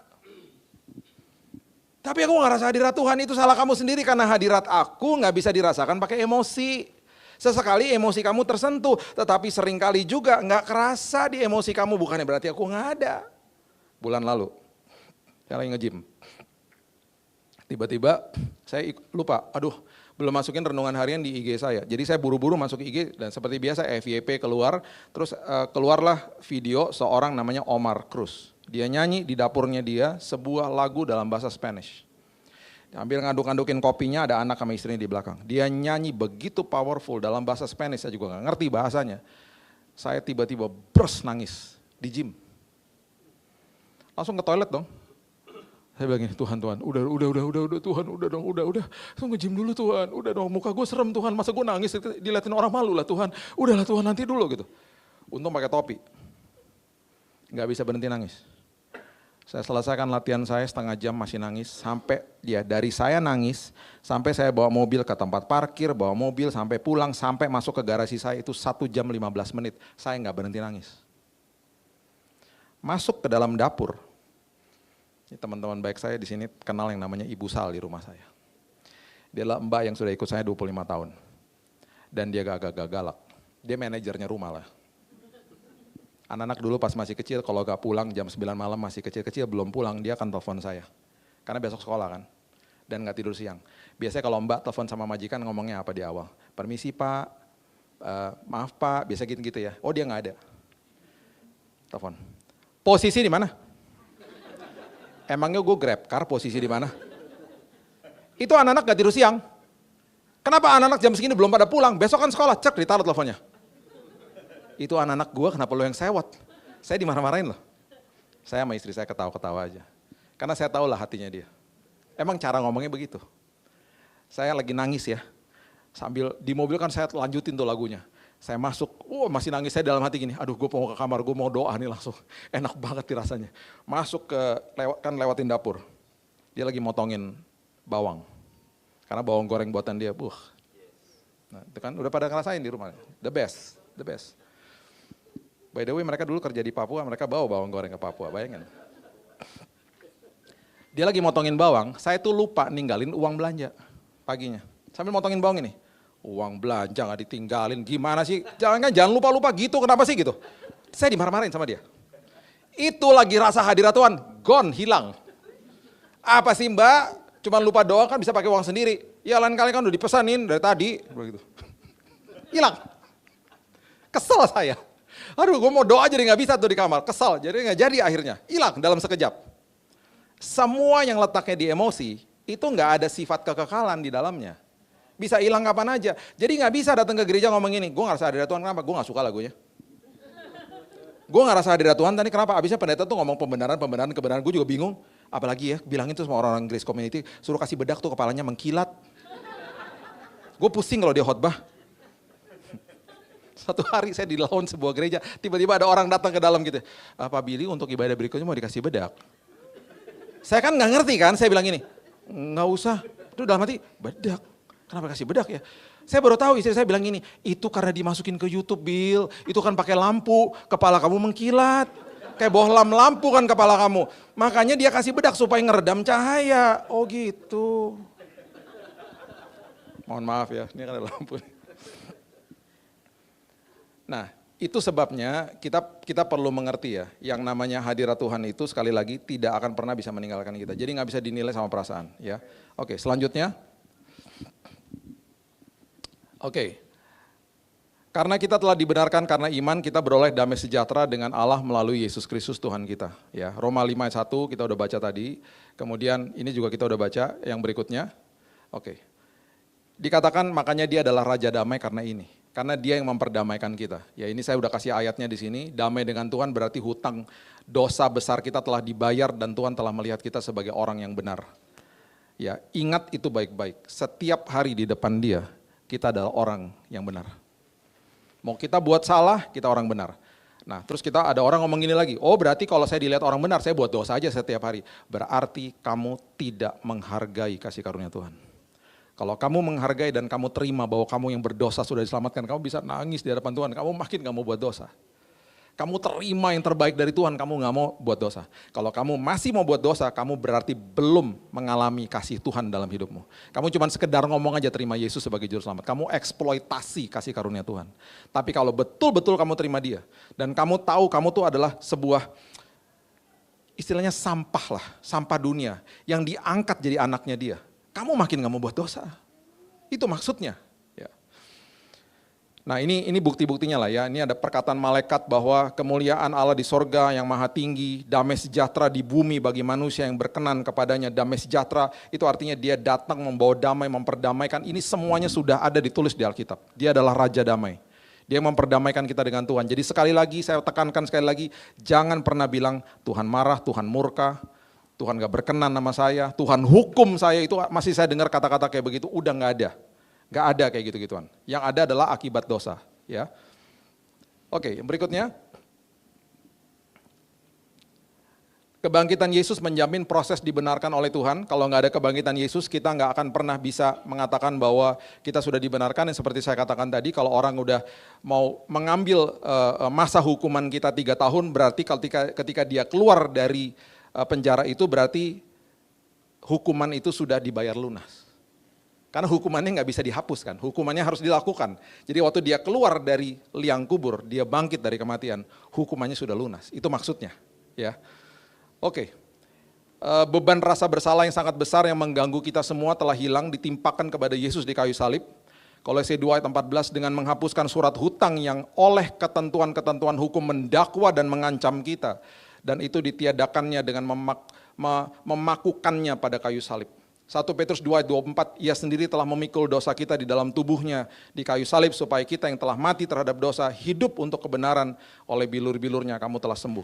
Speaker 1: Tapi aku gak rasa hadirat Tuhan, itu salah kamu sendiri karena hadirat aku gak bisa dirasakan pakai emosi. Sesekali emosi kamu tersentuh, tetapi seringkali juga gak kerasa di emosi kamu, bukannya berarti aku gak ada. Bulan lalu, saya lagi nge-gym. Tiba-tiba saya lupa, belum masukin renungan harian di IG saya. Jadi saya buru-buru masuk IG dan seperti biasa FYP keluar, terus keluarlah video seorang namanya Omar Cruz. Dia nyanyi di dapurnya dia sebuah lagu dalam bahasa Spanish. Ambil ngaduk-ngadukin kopinya, ada anak sama istrinya di belakang. Dia nyanyi begitu powerful dalam bahasa Spanish, saya juga gak ngerti bahasanya. Saya tiba-tiba burst nangis di gym. Langsung ke toilet dong. Saya bilang gini, Tuhan, udah, Tuhan, udah dong, udah. Langsung ke gym dulu Tuhan, udah dong, muka gue serem Tuhan, masa gue nangis, dilihatin orang malu lah Tuhan. Udahlah Tuhan, nanti dulu gitu. Untung pakai topi. Gak bisa berhenti nangis. Saya selesaikan latihan saya setengah jam masih nangis, sampai dari saya nangis, sampai saya bawa mobil ke tempat parkir, bawa mobil sampai pulang, sampai masuk ke garasi saya itu 1 jam 15 menit, saya gak berhenti nangis. Masuk ke dalam dapur, teman-teman baik saya di sini kenal yang namanya Ibu Sal di rumah saya. Dia adalah mbak yang sudah ikut saya 25 tahun. Dan dia gagah galak. Dia manajernya rumah lah. Anak-anak dulu pas masih kecil, kalau gak pulang jam 9 malam masih kecil-kecil belum pulang, dia akan telepon saya. Karena besok sekolah kan. Dan gak tidur siang. Biasanya kalau mbak telepon sama majikan ngomongnya apa di awal? Permisi Pak, maaf Pak, biasa gitu-gitu ya. Oh dia gak ada. Telepon. Posisi di mana? Emangnya gue grab car posisi di mana? Itu anak-anak gak tidur siang. Kenapa anak-anak jam segini belum pada pulang? Besok kan sekolah, cek ditaruh teleponnya. Itu anak-anak gue kenapa lo yang sewot? Saya dimarah-marahin loh. Saya sama istri saya ketawa-ketawa aja. Karena saya tahu lah hatinya dia. Emang cara ngomongnya begitu. Saya lagi nangis ya. Sambil di mobil kan saya lanjutin tuh lagunya. Saya masuk, masih nangis saya dalam hati gini, aduh gue mau ke kamar, gue mau doa nih langsung. Enak banget nih rasanya. Masuk lewatin dapur. Dia lagi motongin bawang. Karena bawang goreng buatan dia, Nah itu kan udah pada ngerasain di rumah. The best. By the way mereka dulu kerja di Papua, mereka bawa bawang goreng ke Papua, bayangin. Dia lagi motongin bawang, saya tuh lupa ninggalin uang belanja paginya. Sambil motongin bawang ini. Uang belanja gak ditinggalin, gimana sih? Jangan lupa-lupa gitu, kenapa sih gitu? Saya dimarah-marahin sama dia. Itu lagi rasa hadirat Tuhan, gone, hilang. Apa sih mbak? Cuma lupa doang kan bisa pakai uang sendiri. Ya lain kali kan udah dipesanin dari tadi. Begitu. Hilang. Kesel saya. Aduh gue mau doa jadi gak bisa tuh di kamar, kesel. Jadi gak jadi akhirnya, hilang dalam sekejap. Semua yang letaknya di emosi, itu gak ada sifat kekekalan di dalamnya. Bisa hilang kapan aja. Jadi gak bisa datang ke gereja ngomong gini, gue gak rasa hadirat Tuhan, kenapa? Gue gak suka lagunya. Gue gak rasa hadirat Tuhan, tadi kenapa? Abisnya pendeta tuh ngomong kebenaran, gue juga bingung. Apalagi ya, bilangin tuh sama orang-orang Grace Community, suruh kasih bedak tuh kepalanya mengkilat. Gue pusing kalau dia khotbah. Satu hari saya di lawn sebuah gereja, tiba-tiba ada orang datang ke dalam gitu. Pak Billy untuk ibadah berikutnya mau dikasih bedak. Saya kan gak ngerti kan, saya bilang gini, gak usah. Itu dalam hati, bedak. Kenapa kasih bedak ya? Saya baru tahu istri saya bilang gini, itu karena dimasukin ke YouTube Bill, itu kan pakai lampu, kepala kamu mengkilat. Kayak bohlam lampu kan kepala kamu. Makanya dia kasih bedak supaya ngeredam cahaya. Oh gitu. Mohon maaf ya, ini kan ada lampu. Nah, itu sebabnya kita perlu mengerti ya, yang namanya hadirat Tuhan itu sekali lagi tidak akan pernah bisa meninggalkan kita. Jadi nggak bisa dinilai sama perasaan ya. Oke, selanjutnya. Oke, karena kita telah dibenarkan karena iman, kita beroleh damai sejahtera dengan Allah melalui Yesus Kristus Tuhan kita. Ya, Roma 5 ayat 1 kita udah baca tadi, kemudian ini juga kita udah baca yang berikutnya. Oke, dikatakan makanya dia adalah Raja Damai karena ini, karena dia yang memperdamaikan kita. Ya ini saya udah kasih ayatnya di sini, damai dengan Tuhan berarti hutang dosa besar kita telah dibayar dan Tuhan telah melihat kita sebagai orang yang benar. Ya, ingat itu baik-baik, setiap hari di depan dia, kita adalah orang yang benar. Mau kita buat salah, kita orang benar. Nah terus kita ada orang ngomong gini lagi, oh berarti kalau saya dilihat orang benar, saya buat dosa aja setiap hari. Berarti kamu tidak menghargai kasih karunia Tuhan. Kalau kamu menghargai dan kamu terima bahwa kamu yang berdosa sudah diselamatkan, kamu bisa nangis di hadapan Tuhan, kamu makin gak mau buat dosa. Kamu terima yang terbaik dari Tuhan, kamu gak mau buat dosa. Kalau kamu masih mau buat dosa, kamu berarti belum mengalami kasih Tuhan dalam hidupmu. Kamu cuma sekedar ngomong aja terima Yesus sebagai juru selamat. Kamu eksploitasi kasih karunia Tuhan. Tapi kalau betul-betul kamu terima dia, dan kamu tahu kamu tuh adalah sebuah, istilahnya sampah lah, sampah dunia, yang diangkat jadi anaknya dia. Kamu makin gak mau buat dosa. Itu maksudnya. Ya. Nah ini bukti-buktinya lah ya, ini ada perkataan malaikat bahwa kemuliaan Allah di sorga yang maha tinggi, damai sejahtera di bumi bagi manusia yang berkenan kepadanya. Damai sejahtera itu artinya dia datang membawa damai, memperdamaikan, ini semuanya sudah ada ditulis di Alkitab. Dia adalah Raja Damai, dia memperdamaikan kita dengan Tuhan. Jadi sekali lagi saya tekankan sekali lagi, jangan pernah bilang Tuhan marah, Tuhan murka, Tuhan gak berkenan sama saya, Tuhan hukum saya, itu masih saya dengar kata-kata kayak begitu, udah gak ada. Gak ada kayak gitu-gituan. Yang ada adalah akibat dosa. Ya. Oke, yang berikutnya. Kebangkitan Yesus menjamin proses dibenarkan oleh Tuhan. Kalau nggak ada kebangkitan Yesus, kita nggak akan pernah bisa mengatakan bahwa kita sudah dibenarkan. Yang seperti saya katakan tadi, kalau orang udah mau mengambil masa hukuman kita 3 tahun, berarti ketika dia keluar dari penjara itu, berarti hukuman itu sudah dibayar lunas. Karena hukumannya nggak bisa dihapuskan, hukumannya harus dilakukan. Jadi waktu dia keluar dari liang kubur, dia bangkit dari kematian, hukumannya sudah lunas. Itu maksudnya. Ya, oke. Beban rasa bersalah yang sangat besar yang mengganggu kita semua telah hilang, ditimpakan kepada Yesus di kayu salib. Kolose 2 ayat 14, dengan menghapuskan surat hutang yang oleh ketentuan-ketentuan hukum mendakwa dan mengancam kita. Dan itu ditiadakannya dengan memakukannya pada kayu salib. 1 Petrus 2 ayat 24, ia sendiri telah memikul dosa kita di dalam tubuhnya di kayu salib supaya kita yang telah mati terhadap dosa hidup untuk kebenaran, oleh bilur-bilurnya kamu telah sembuh.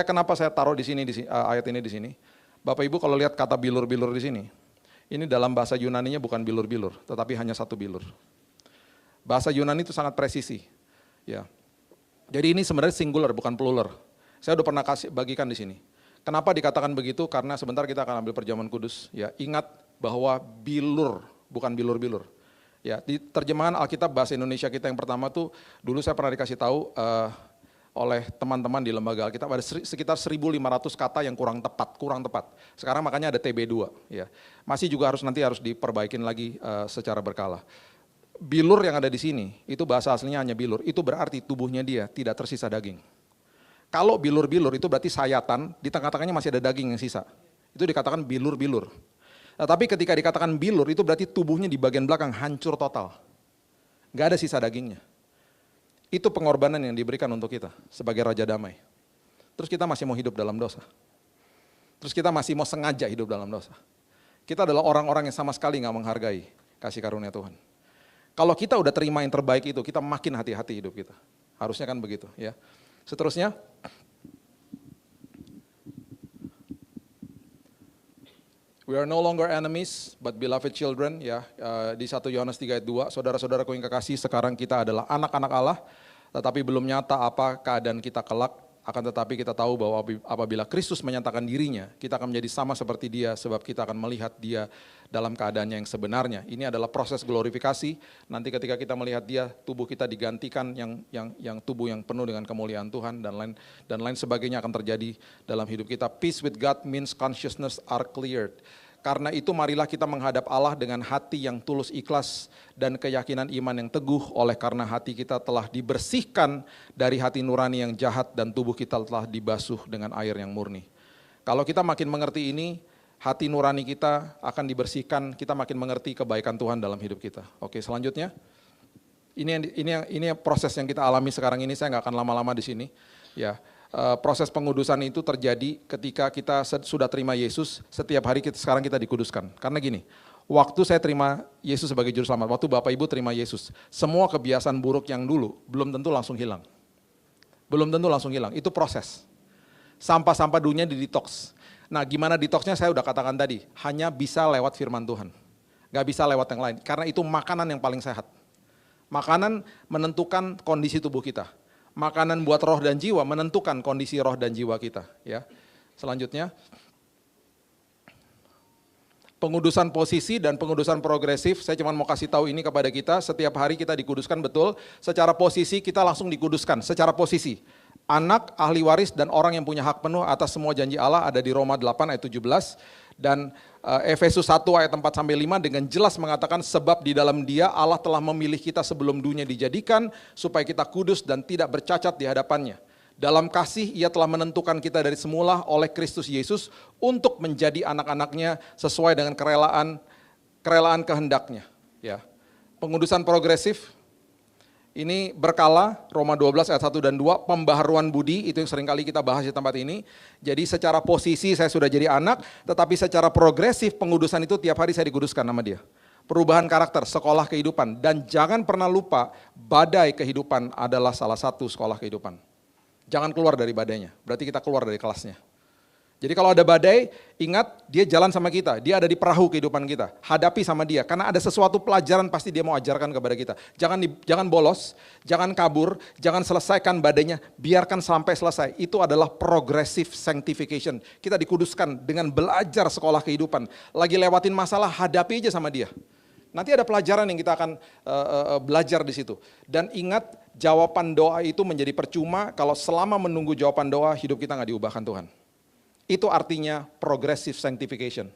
Speaker 1: Kenapa saya taruh di sini ayat ini di sini? Bapak Ibu kalau lihat kata bilur-bilur di sini, ini dalam bahasa Yunaninya bukan bilur-bilur, tetapi hanya satu bilur. Bahasa Yunani itu sangat presisi. Ya. Jadi ini sebenarnya singular bukan plural. Saya udah pernah bagikan di sini. Kenapa dikatakan begitu? Karena sebentar kita akan ambil perjamuan kudus. Ya, ingat bahwa bilur, bukan bilur-bilur. Ya, di terjemahan Alkitab bahasa Indonesia kita yang pertama tuh, dulu saya pernah dikasih tahu oleh teman-teman di lembaga Alkitab, ada sekitar 1.500 kata yang kurang tepat. Sekarang makanya ada TB2. Ya, masih juga nanti harus diperbaikin lagi secara berkala. Bilur yang ada di sini, itu bahasa aslinya hanya bilur, itu berarti tubuhnya dia tidak tersisa daging. Kalau bilur-bilur itu berarti sayatan, di tengah-tengahnya masih ada daging yang sisa. Itu dikatakan bilur-bilur. Nah, tapi ketika dikatakan bilur itu berarti tubuhnya di bagian belakang hancur total. Gak ada sisa dagingnya. Itu pengorbanan yang diberikan untuk kita sebagai Raja Damai. Terus kita masih mau hidup dalam dosa. Terus kita masih mau sengaja hidup dalam dosa. Kita adalah orang-orang yang sama sekali gak menghargai kasih karunia Tuhan. Kalau kita udah terima yang terbaik itu, kita makin hati-hati hidup kita. Harusnya kan begitu ya. Seterusnya, we are no longer enemies, but beloved children. Ya, di 1 Yohanes 3 ayat 2, saudara-saudaraku yang kekasih, sekarang kita adalah anak-anak Allah, tetapi belum nyata apa keadaan kita kelak. Akan tetapi kita tahu bahwa apabila Kristus menyatakan dirinya, kita akan menjadi sama seperti dia, sebab kita akan melihat dia dalam keadaannya yang sebenarnya. Ini adalah proses glorifikasi, nanti ketika kita melihat dia, tubuh kita digantikan yang tubuh yang penuh dengan kemuliaan Tuhan, dan lain sebagainya akan terjadi dalam hidup kita. Peace with God means consciousness are cleared. Karena itu marilah kita menghadap Allah dengan hati yang tulus ikhlas dan keyakinan iman yang teguh, oleh karena hati kita telah dibersihkan dari hati nurani yang jahat dan tubuh kita telah dibasuh dengan air yang murni. Kalau kita makin mengerti ini, hati nurani kita akan dibersihkan, kita makin mengerti kebaikan Tuhan dalam hidup kita. Oke, selanjutnya. Ini proses yang kita alami sekarang ini, saya nggak akan lama-lama di sini. Ya. Proses pengudusan itu terjadi ketika kita sudah terima Yesus, setiap hari sekarang kita dikuduskan. Karena gini, waktu saya terima Yesus sebagai juru selamat, waktu Bapak Ibu terima Yesus, semua kebiasaan buruk yang dulu belum tentu langsung hilang. Itu proses. Sampah-sampah dunia di-detox. Nah, gimana detoxnya saya udah katakan tadi, hanya bisa lewat firman Tuhan. Gak bisa lewat yang lain, karena itu makanan yang paling sehat. Makanan menentukan kondisi tubuh kita. Makanan buat roh dan jiwa menentukan kondisi roh dan jiwa kita. Ya. Selanjutnya, pengudusan posisi dan pengudusan progresif. Saya cuma mau kasih tahu ini kepada kita. Setiap hari kita dikuduskan, betul. Secara posisi kita langsung dikuduskan. Secara posisi, anak, ahli waris, dan orang yang punya hak penuh atas semua janji Allah ada di Roma 8 ayat 17. Dan Efesus 1 ayat 4-5 dengan jelas mengatakan, sebab di dalam Dia Allah telah memilih kita sebelum dunia dijadikan, supaya kita kudus dan tidak bercacat di hadapannya. Dalam kasih Ia telah menentukan kita dari semula oleh Kristus Yesus untuk menjadi anak-anaknya sesuai dengan kerelaan kehendaknya. Ya. Pengudusan progresif, Ini berkala, Roma 12 ayat 1 dan 2, pembaharuan budi, itu yang seringkali kita bahas di tempat ini. Jadi secara posisi saya sudah jadi anak, tetapi secara progresif pengudusan itu tiap hari saya dikuduskan nama dia. Perubahan karakter, sekolah kehidupan. Dan jangan pernah lupa, badai kehidupan adalah salah satu sekolah kehidupan. Jangan keluar dari badainya, berarti kita keluar dari kelasnya. Jadi kalau ada badai, ingat dia jalan sama kita, dia ada di perahu kehidupan kita. Hadapi sama dia, karena ada sesuatu pelajaran pasti dia mau ajarkan kepada kita. Jangan bolos, jangan kabur, jangan selesaikan badainya, biarkan sampai selesai. Itu adalah progressive sanctification. Kita dikuduskan dengan belajar sekolah kehidupan. Lagi lewatin masalah, hadapi aja sama dia. Nanti ada pelajaran yang kita akan belajar di situ. Dan ingat, jawaban doa itu menjadi percuma kalau selama menunggu jawaban doa, hidup kita nggak diubahkan Tuhan. Itu artinya progressive sanctification.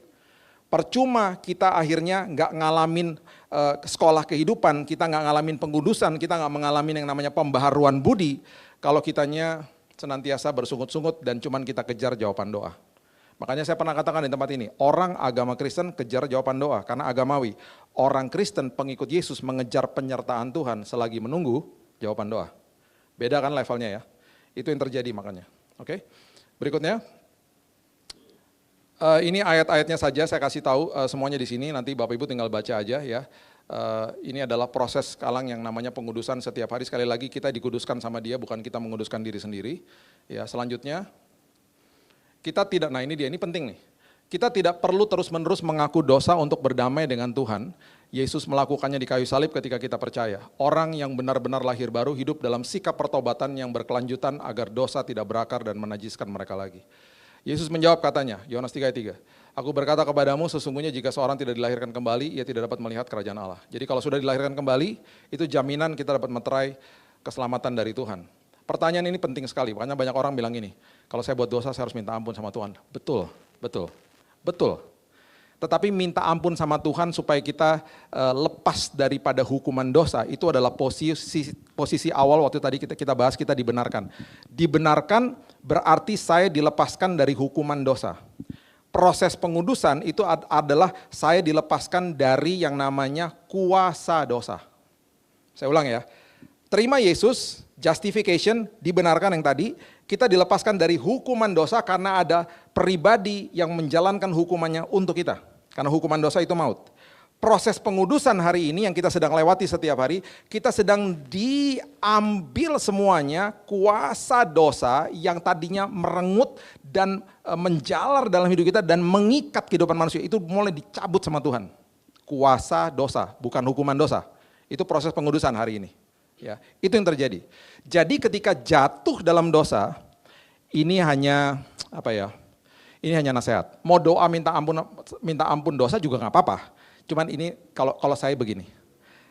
Speaker 1: Percuma kita akhirnya nggak ngalamin sekolah kehidupan, kita nggak ngalamin pengudusan, kita nggak mengalami yang namanya pembaharuan budi, kalau kitanya senantiasa bersungut-sungut dan cuman kita kejar jawaban doa. Makanya saya pernah katakan di tempat ini, orang agama Kristen kejar jawaban doa karena agamawi. Orang Kristen pengikut Yesus mengejar penyertaan Tuhan selagi menunggu jawaban doa. Beda kan levelnya ya. Itu yang terjadi makanya. Oke. Berikutnya. Ini ayat-ayatnya saja saya kasih tahu semuanya di sini, nanti Bapak Ibu tinggal baca aja ya. Ini adalah proses sekarang yang namanya pengudusan setiap hari, sekali lagi kita dikuduskan sama dia, bukan kita menguduskan diri sendiri. Ya, selanjutnya, kita tidak, nah ini dia, ini penting nih. Kita tidak perlu terus-menerus mengaku dosa untuk berdamai dengan Tuhan. Yesus melakukannya di kayu salib ketika kita percaya. Orang yang benar-benar lahir baru hidup dalam sikap pertobatan yang berkelanjutan agar dosa tidak berakar dan menajiskan mereka lagi. Yesus menjawab katanya, Yohanes 3 ayat 3, aku berkata kepadamu sesungguhnya jika seorang tidak dilahirkan kembali, ia tidak dapat melihat kerajaan Allah. Jadi kalau sudah dilahirkan kembali, itu jaminan kita dapat meterai keselamatan dari Tuhan. Pertanyaan ini penting sekali, makanya banyak orang bilang gini, kalau saya buat dosa saya harus minta ampun sama Tuhan. Betul, betul, betul. Tetapi minta ampun sama Tuhan supaya kita lepas daripada hukuman dosa, itu adalah posisi awal waktu tadi kita bahas, kita dibenarkan. Dibenarkan berarti saya dilepaskan dari hukuman dosa. Proses pengudusan itu adalah saya dilepaskan dari yang namanya kuasa dosa. Saya ulang ya, terima Yesus, justification, dibenarkan yang tadi, kita dilepaskan dari hukuman dosa karena ada pribadi yang menjalankan hukumannya untuk kita. Karena hukuman dosa itu maut. Proses pengudusan hari ini yang kita sedang lewati setiap hari, kita sedang diambil semuanya kuasa dosa yang tadinya merengut dan menjalar dalam hidup kita dan mengikat kehidupan manusia. Itu mulai dicabut sama Tuhan. Kuasa dosa, bukan hukuman dosa. Itu proses pengudusan hari ini. Ya, itu yang terjadi. Jadi ketika jatuh dalam dosa, ini hanya apa ya? Ini hanya nasihat. Mau doa minta ampun dosa juga nggak apa-apa. Cuman ini kalau saya begini.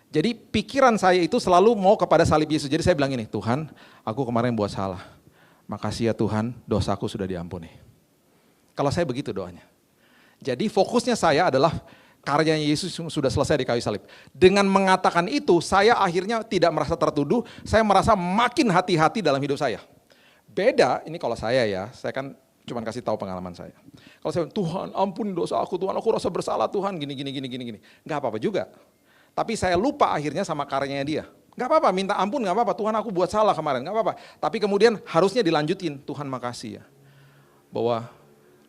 Speaker 1: Jadi pikiran saya itu selalu mau kepada salib Yesus. Jadi saya bilang ini, Tuhan, aku kemarin buat salah. Makasih ya Tuhan, dosaku sudah diampuni. Kalau saya begitu doanya. Jadi fokusnya saya adalah karyanya Yesus sudah selesai di kayu salib. Dengan mengatakan itu, saya akhirnya tidak merasa tertuduh, saya merasa makin hati-hati dalam hidup saya. Beda, ini kalau saya ya, saya kan cuma kasih tahu pengalaman saya. Kalau saya, Tuhan ampun dosa aku, Tuhan aku rasa bersalah Tuhan, gini. Nggak apa-apa juga. Tapi saya lupa akhirnya sama karyanya dia. Nggak apa-apa, minta ampun nggak apa-apa, Tuhan aku buat salah kemarin, nggak apa-apa. Tapi kemudian harusnya dilanjutin, Tuhan makasih ya. Bahwa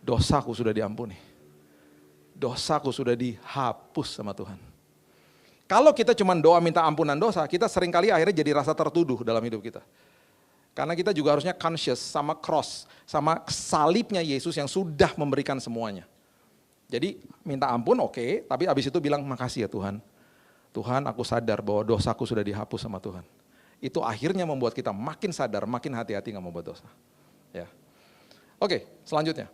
Speaker 1: dosaku sudah diampuni. Dosaku sudah dihapus sama Tuhan. Kalau kita cuma doa minta ampunan dosa, kita seringkali akhirnya jadi rasa tertuduh dalam hidup kita. Karena kita juga harusnya conscious sama cross, sama salibnya Yesus yang sudah memberikan semuanya. Jadi minta ampun oke, tapi abis itu bilang makasih ya Tuhan. Tuhan aku sadar bahwa dosaku sudah dihapus sama Tuhan. Itu akhirnya membuat kita makin sadar, makin hati-hati gak mau buat dosa. Ya. Oke, selanjutnya.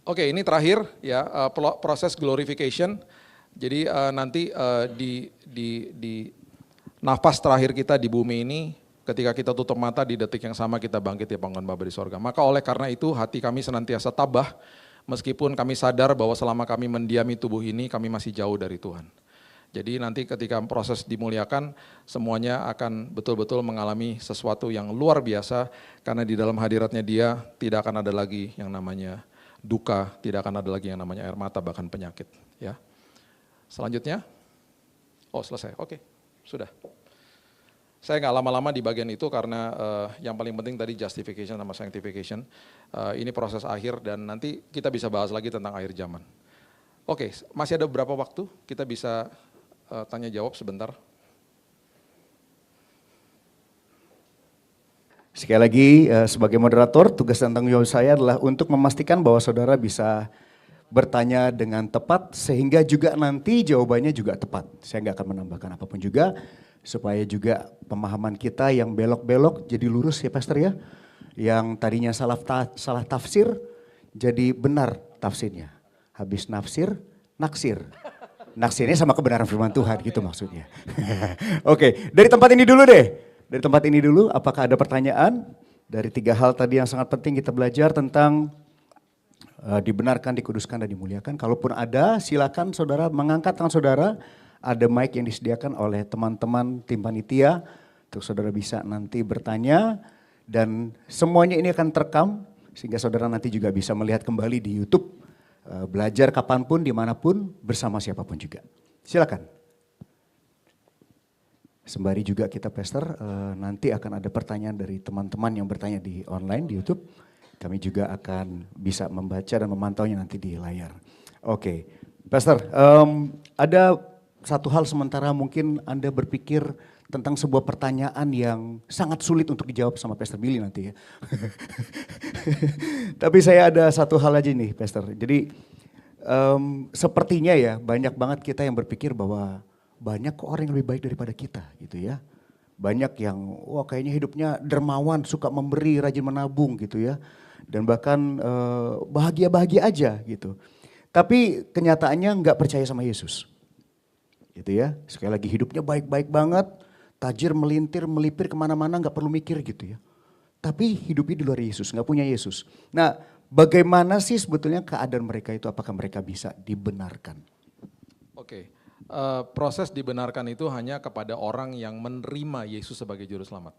Speaker 1: Oke, ini terakhir ya proses glorification. Jadi nanti di nafas terakhir kita di bumi ini, ketika kita tutup mata di detik yang sama kita bangkit di pangkuan Bapa di sorga. Maka oleh karena itu hati kami senantiasa tabah, meskipun kami sadar bahwa selama kami mendiami tubuh ini kami masih jauh dari Tuhan. Jadi nanti ketika proses dimuliakan, semuanya akan betul-betul mengalami sesuatu yang luar biasa, karena di dalam hadiratnya Dia tidak akan ada lagi yang namanya duka, tidak akan ada lagi yang namanya air mata, bahkan penyakit. Ya. Selanjutnya. Oh selesai, oke, sudah. Saya nggak lama-lama di bagian itu karena yang paling penting tadi justification sama sanctification. Ini proses akhir dan nanti kita bisa bahas lagi tentang akhir zaman. Oke, masih ada beberapa waktu, kita bisa tanya jawab sebentar.
Speaker 2: Sekali lagi sebagai moderator, tugas dan tanggung jawab saya adalah untuk memastikan bahwa saudara bisa bertanya dengan tepat sehingga juga nanti jawabannya juga tepat. Saya nggak akan menambahkan apapun juga supaya juga pemahaman kita yang belok-belok jadi lurus ya Pastor ya. Yang tadinya salah tafsir jadi benar tafsirnya. Habis nafsir, naksir. Naksirnya sama kebenaran firman Tuhan gitu maksudnya. Oke, dari tempat ini dulu deh. Dari tempat ini dulu apakah ada pertanyaan? Dari 3 hal tadi yang sangat penting kita belajar tentang dibenarkan, dikuduskan, dan dimuliakan. Kalaupun ada, silakan saudara mengangkat tangan saudara. Ada mic yang disediakan oleh teman-teman tim panitia untuk saudara bisa nanti bertanya. Dan semuanya ini akan terekam sehingga saudara nanti juga bisa melihat kembali di YouTube. Belajar kapanpun, dimanapun, bersama siapapun juga. Silakan. Sembari juga kita Pastor, nanti akan ada pertanyaan dari teman-teman yang bertanya di online, di YouTube. Kami juga akan bisa membaca dan memantaunya nanti di layar. Oke, Pastor, ada satu hal sementara mungkin Anda berpikir tentang sebuah pertanyaan yang sangat sulit untuk dijawab sama Pastor Billy nanti ya. Tapi saya ada satu hal aja nih Pastor, jadi sepertinya ya banyak banget kita yang berpikir bahwa banyak kok orang yang lebih baik daripada kita gitu ya. Banyak yang wah kayaknya hidupnya dermawan, suka memberi, rajin menabung gitu ya. Dan bahkan bahagia-bahagia aja gitu. Tapi kenyataannya nggak percaya sama Yesus. Gitu ya, sekali lagi hidupnya baik-baik banget, tajir melintir, melipir kemana-mana nggak perlu mikir gitu ya. Tapi hidupnya di luar Yesus, nggak punya Yesus. Nah bagaimana sih sebetulnya keadaan mereka itu, apakah mereka bisa dibenarkan?
Speaker 1: Oke, proses dibenarkan itu hanya kepada orang yang menerima Yesus sebagai juru selamat.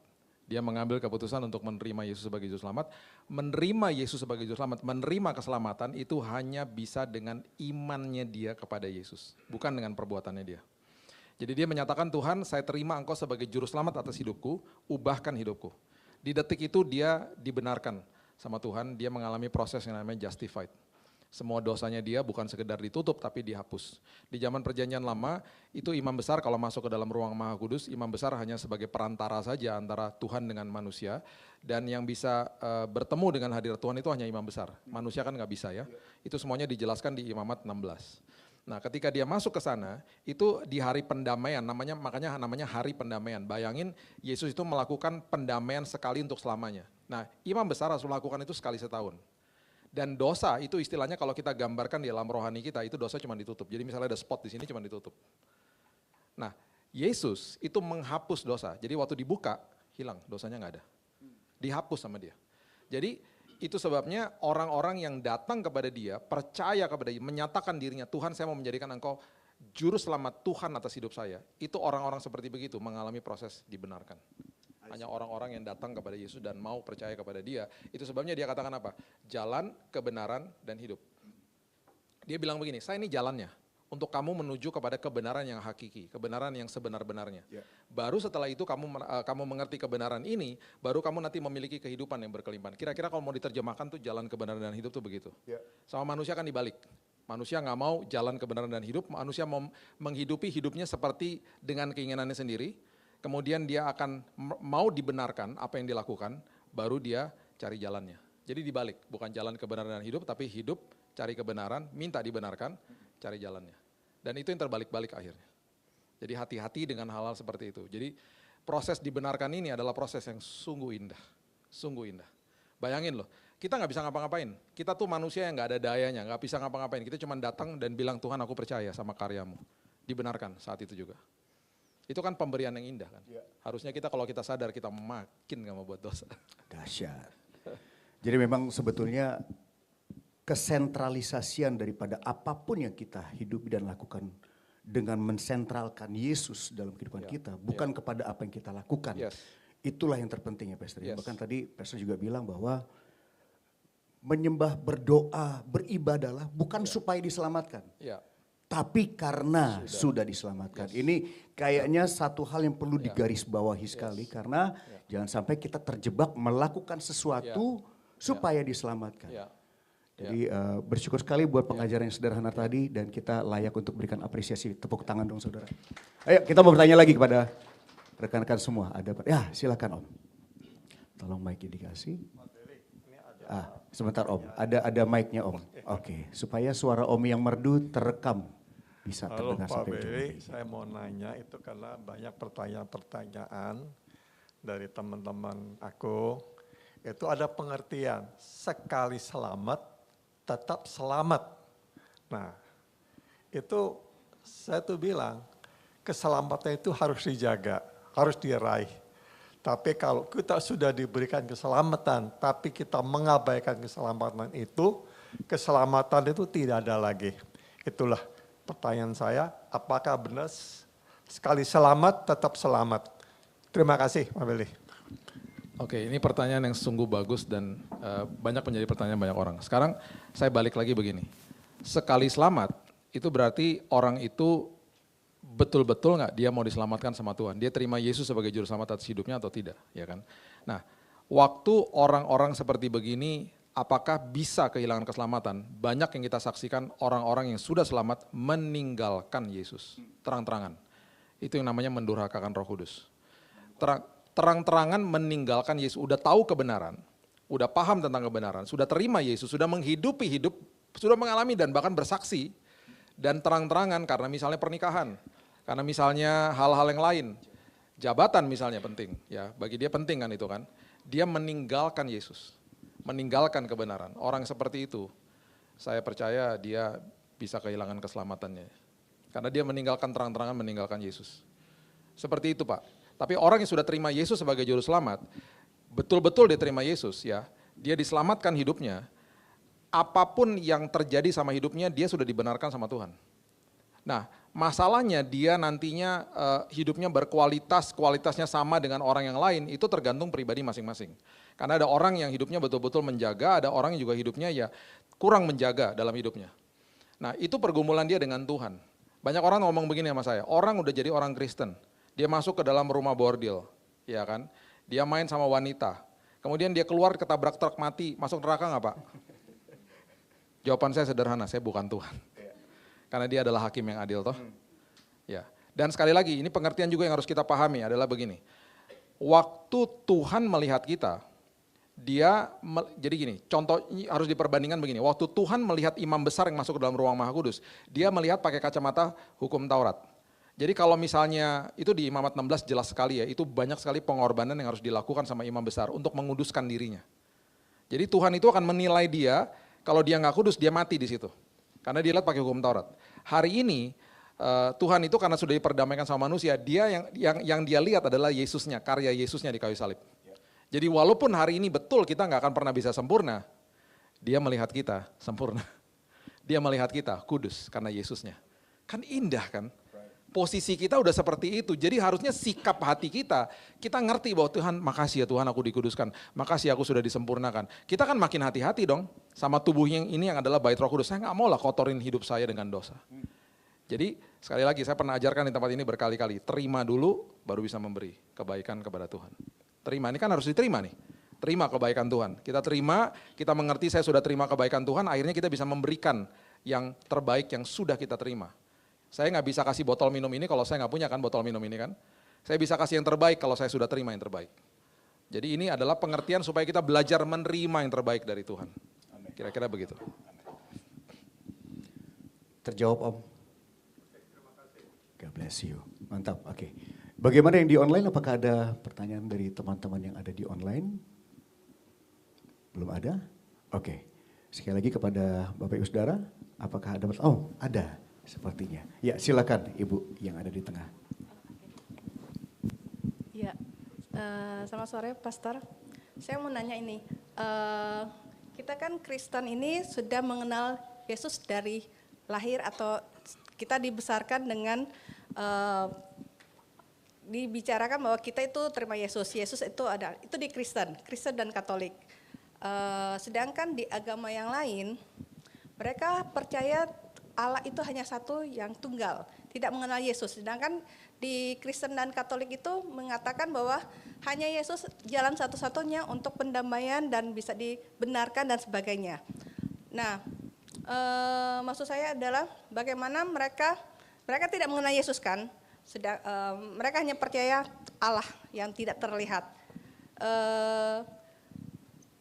Speaker 1: Dia mengambil keputusan untuk menerima Yesus sebagai juru selamat. Menerima Yesus sebagai juru selamat, menerima keselamatan itu hanya bisa dengan imannya dia kepada Yesus, bukan dengan perbuatannya dia. Jadi dia menyatakan, Tuhan saya terima engkau sebagai juru selamat atas hidupku, ubahkan hidupku. Di detik itu dia dibenarkan sama Tuhan, dia mengalami proses yang namanya justified. Semua dosanya dia bukan sekedar ditutup tapi dihapus. Di zaman perjanjian lama itu imam besar kalau masuk ke dalam ruang maha kudus, imam besar hanya sebagai perantara saja antara Tuhan dengan manusia. Dan yang bisa bertemu dengan hadirat Tuhan itu hanya imam besar. Manusia kan nggak bisa ya. Itu semuanya dijelaskan di Imamat 16. Nah ketika dia masuk ke sana itu di hari pendamaian, makanya namanya hari pendamaian. Bayangin Yesus itu melakukan pendamaian sekali untuk selamanya. Nah imam besar harus melakukan itu sekali setahun. Dan dosa itu istilahnya kalau kita gambarkan di dalam rohani kita, itu dosa cuma ditutup. Jadi misalnya ada spot di sini cuma ditutup. Nah, Yesus itu menghapus dosa. Jadi waktu dibuka, hilang, dosanya nggak ada. Dihapus sama dia. Jadi itu sebabnya orang-orang yang datang kepada dia, percaya kepada dia, menyatakan dirinya, Tuhan saya mau menjadikan engkau juru selamat Tuhan atas hidup saya. Itu orang-orang seperti begitu mengalami proses dibenarkan. Hanya orang-orang yang datang kepada Yesus dan mau percaya kepada dia. Itu sebabnya dia katakan apa? Jalan, kebenaran, dan hidup. Dia bilang begini, saya ini jalannya. Untuk kamu menuju kepada kebenaran yang hakiki, kebenaran yang sebenar-benarnya. Yeah. Baru setelah itu kamu mengerti kebenaran ini, baru kamu nanti memiliki kehidupan yang berkelimpahan. Kira-kira kalau mau diterjemahkan tuh jalan kebenaran dan hidup tuh begitu. Yeah. Sama manusia kan dibalik. Manusia nggak mau jalan kebenaran dan hidup, manusia mau menghidupi hidupnya seperti dengan keinginannya sendiri. Kemudian dia akan mau dibenarkan apa yang dilakukan, baru dia cari jalannya. Jadi dibalik, bukan jalan kebenaran dan hidup, tapi hidup, cari kebenaran, minta dibenarkan, cari jalannya. Dan itu yang terbalik-balik akhirnya. Jadi hati-hati dengan hal-hal seperti itu. Jadi proses dibenarkan ini adalah proses yang sungguh indah, sungguh indah. Bayangin loh, kita nggak bisa ngapa-ngapain. Kita tuh manusia yang nggak ada dayanya, nggak bisa ngapa-ngapain. Kita cuma datang dan bilang Tuhan aku percaya sama karyamu. Dibenarkan saat itu juga. Itu kan pemberian yang indah kan. Ya. Harusnya kita kalau kita sadar kita makin gak mau buat dosa.
Speaker 2: Dahsyat. Jadi memang sebetulnya kesentralisasian daripada apapun yang kita hidupi dan lakukan dengan mensentralkan Yesus dalam kehidupan kita. Bukan kepada apa yang kita lakukan. Yes. Itulah yang terpenting ya Pastor. Yes. Bahkan tadi Pastor juga bilang bahwa menyembah, berdoa, beribadalah bukan supaya diselamatkan. tapi karena sudah diselamatkan. Ini kayaknya satu hal yang perlu digarisbawahi sekali karena jangan sampai kita terjebak melakukan sesuatu supaya diselamatkan. Jadi bersyukur sekali buat pengajaran yang sederhana tadi dan kita layak untuk berikan apresiasi. Tepuk tangan dong saudara. Ayo kita mau bertanya lagi kepada rekan-rekan semua. Ya silakan Om. Tolong mic-nya dikasih. Sebentar Om, ada mic-nya Om. Oke, supaya suara Om yang merdu terekam. Bisa terdengar sampai ujung.
Speaker 3: Halo Pak Billy, saya mau nanya itu karena banyak pertanyaan-pertanyaan dari teman-teman aku. Itu ada pengertian, sekali selamat, tetap selamat. Nah, itu saya tuh bilang, keselamatan itu harus dijaga, harus diraih. Tapi kalau kita sudah diberikan keselamatan, tapi kita mengabaikan keselamatan itu tidak ada lagi. Itulah pertanyaan saya, apakah benar sekali selamat tetap selamat? Terima kasih, Pak Billy.
Speaker 1: Oke, ini pertanyaan yang sungguh bagus dan banyak menjadi pertanyaan banyak orang. Sekarang saya balik lagi begini, sekali selamat itu berarti orang itu betul-betul nggak dia mau diselamatkan sama Tuhan. Dia terima Yesus sebagai juru selamat atas hidupnya atau tidak, ya kan? Nah, waktu orang-orang seperti begini, apakah bisa kehilangan keselamatan? Banyak yang kita saksikan orang-orang yang sudah selamat meninggalkan Yesus, terang-terangan. Itu yang namanya mendurhakakan Roh Kudus. Terang-terangan meninggalkan Yesus, udah tahu kebenaran, udah paham tentang kebenaran, sudah terima Yesus, sudah menghidupi hidup, sudah mengalami dan bahkan bersaksi, dan terang-terangan karena misalnya pernikahan, karena misalnya hal-hal yang lain, jabatan misalnya penting, ya bagi dia penting kan itu kan, dia meninggalkan Yesus, meninggalkan kebenaran. Orang seperti itu, saya percaya dia bisa kehilangan keselamatannya, karena dia meninggalkan terang-terangan, meninggalkan Yesus. Seperti itu Pak. Tapi orang yang sudah terima Yesus sebagai juru selamat, betul-betul dia terima Yesus ya, dia diselamatkan hidupnya, apapun yang terjadi sama hidupnya, dia sudah dibenarkan sama Tuhan. Nah, masalahnya dia nantinya hidupnya berkualitas, kualitasnya sama dengan orang yang lain, itu tergantung pribadi masing-masing. Karena ada orang yang hidupnya betul-betul menjaga, ada orang yang juga hidupnya ya kurang menjaga dalam hidupnya. Nah, itu pergumulan dia dengan Tuhan. Banyak orang ngomong begini sama saya, orang udah jadi orang Kristen, dia masuk ke dalam rumah bordil, ya kan? Dia main sama wanita, kemudian dia keluar ketabrak truk mati, masuk neraka nggak Pak? Jawaban saya sederhana, saya bukan Tuhan. Karena dia adalah hakim yang adil toh. Ya. Dan sekali lagi, ini pengertian juga yang harus kita pahami adalah begini. Waktu Tuhan melihat kita, jadi gini, contoh harus diperbandingkan begini. Waktu Tuhan melihat imam besar yang masuk ke dalam ruang Maha Kudus, dia melihat pakai kacamata hukum Taurat. Jadi kalau misalnya, itu di Imamat 16 jelas sekali ya, itu banyak sekali pengorbanan yang harus dilakukan sama imam besar untuk menguduskan dirinya. Jadi Tuhan itu akan menilai dia, kalau dia nggak kudus, dia mati di situ. Karena dia lihat pakai hukum Taurat. Hari ini, Tuhan itu karena sudah diperdamaikan sama manusia, dia yang dia lihat adalah Yesusnya, karya Yesusnya di kayu salib. Jadi walaupun hari ini betul kita nggak akan pernah bisa sempurna, dia melihat kita sempurna. Dia melihat kita kudus karena Yesusnya. Kan indah kan? Posisi kita udah seperti itu, jadi harusnya sikap hati kita ngerti bahwa Tuhan, makasih ya Tuhan aku dikuduskan, makasih aku sudah disempurnakan. Kita kan makin hati-hati dong sama tubuh yang ini yang adalah bait Roh Kudus, saya gak mau lah kotorin hidup saya dengan dosa. Jadi sekali lagi saya pernah ajarkan di tempat ini berkali-kali, terima dulu baru bisa memberi kebaikan kepada Tuhan. Terima, ini kan harus diterima nih, terima kebaikan Tuhan. Kita terima, kita mengerti saya sudah terima kebaikan Tuhan, akhirnya kita bisa memberikan yang terbaik yang sudah kita terima. Saya nggak bisa kasih botol minum ini kalau saya nggak punya kan botol minum ini kan. Saya bisa kasih yang terbaik kalau saya sudah terima yang terbaik. Jadi ini adalah pengertian supaya kita belajar menerima yang terbaik dari Tuhan. Kira-kira begitu.
Speaker 2: Terjawab Om. God bless you. Mantap, oke. Bagaimana yang di online, apakah ada pertanyaan dari teman-teman yang ada di online? Belum ada? Oke. Sekali lagi kepada Bapak Ibu Saudara, apakah ada? Oh, ada. Sepertinya. Ya silakan Ibu yang ada di tengah.
Speaker 4: Ya, selamat sore Pastor. Saya mau nanya ini, kita kan Kristen ini sudah mengenal Yesus dari lahir atau kita dibesarkan dengan dibicarakan bahwa kita itu terima Yesus. Yesus itu di Kristen dan Katolik. Sedangkan di agama yang lain, mereka percaya Allah itu hanya satu yang tunggal, tidak mengenal Yesus. Sedangkan di Kristen dan Katolik itu mengatakan bahwa hanya Yesus jalan satu-satunya untuk pendamaian dan bisa dibenarkan dan sebagainya. Nah, maksud saya adalah bagaimana mereka tidak mengenal Yesus kan, mereka hanya percaya Allah yang tidak terlihat.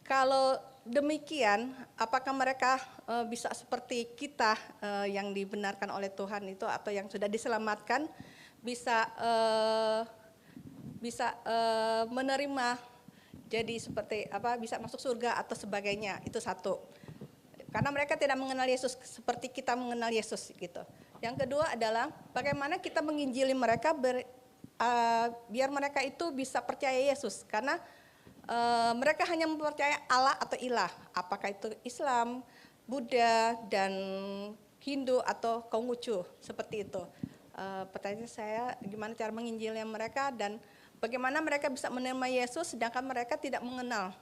Speaker 4: Kalau demikian, apakah mereka bisa seperti kita yang dibenarkan oleh Tuhan itu atau yang sudah diselamatkan bisa menerima jadi seperti apa, bisa masuk surga atau sebagainya, itu satu. Karena mereka tidak mengenal Yesus seperti kita mengenal Yesus gitu. Yang kedua adalah bagaimana kita menginjili mereka biar mereka itu bisa percaya Yesus, karena mereka hanya mempercayai Allah atau ilah, apakah itu Islam, Buddha, dan Hindu atau Konghucu, seperti itu. Pertanyaan saya, gimana cara menginjili mereka dan bagaimana mereka bisa menerima Yesus sedangkan mereka tidak mengenal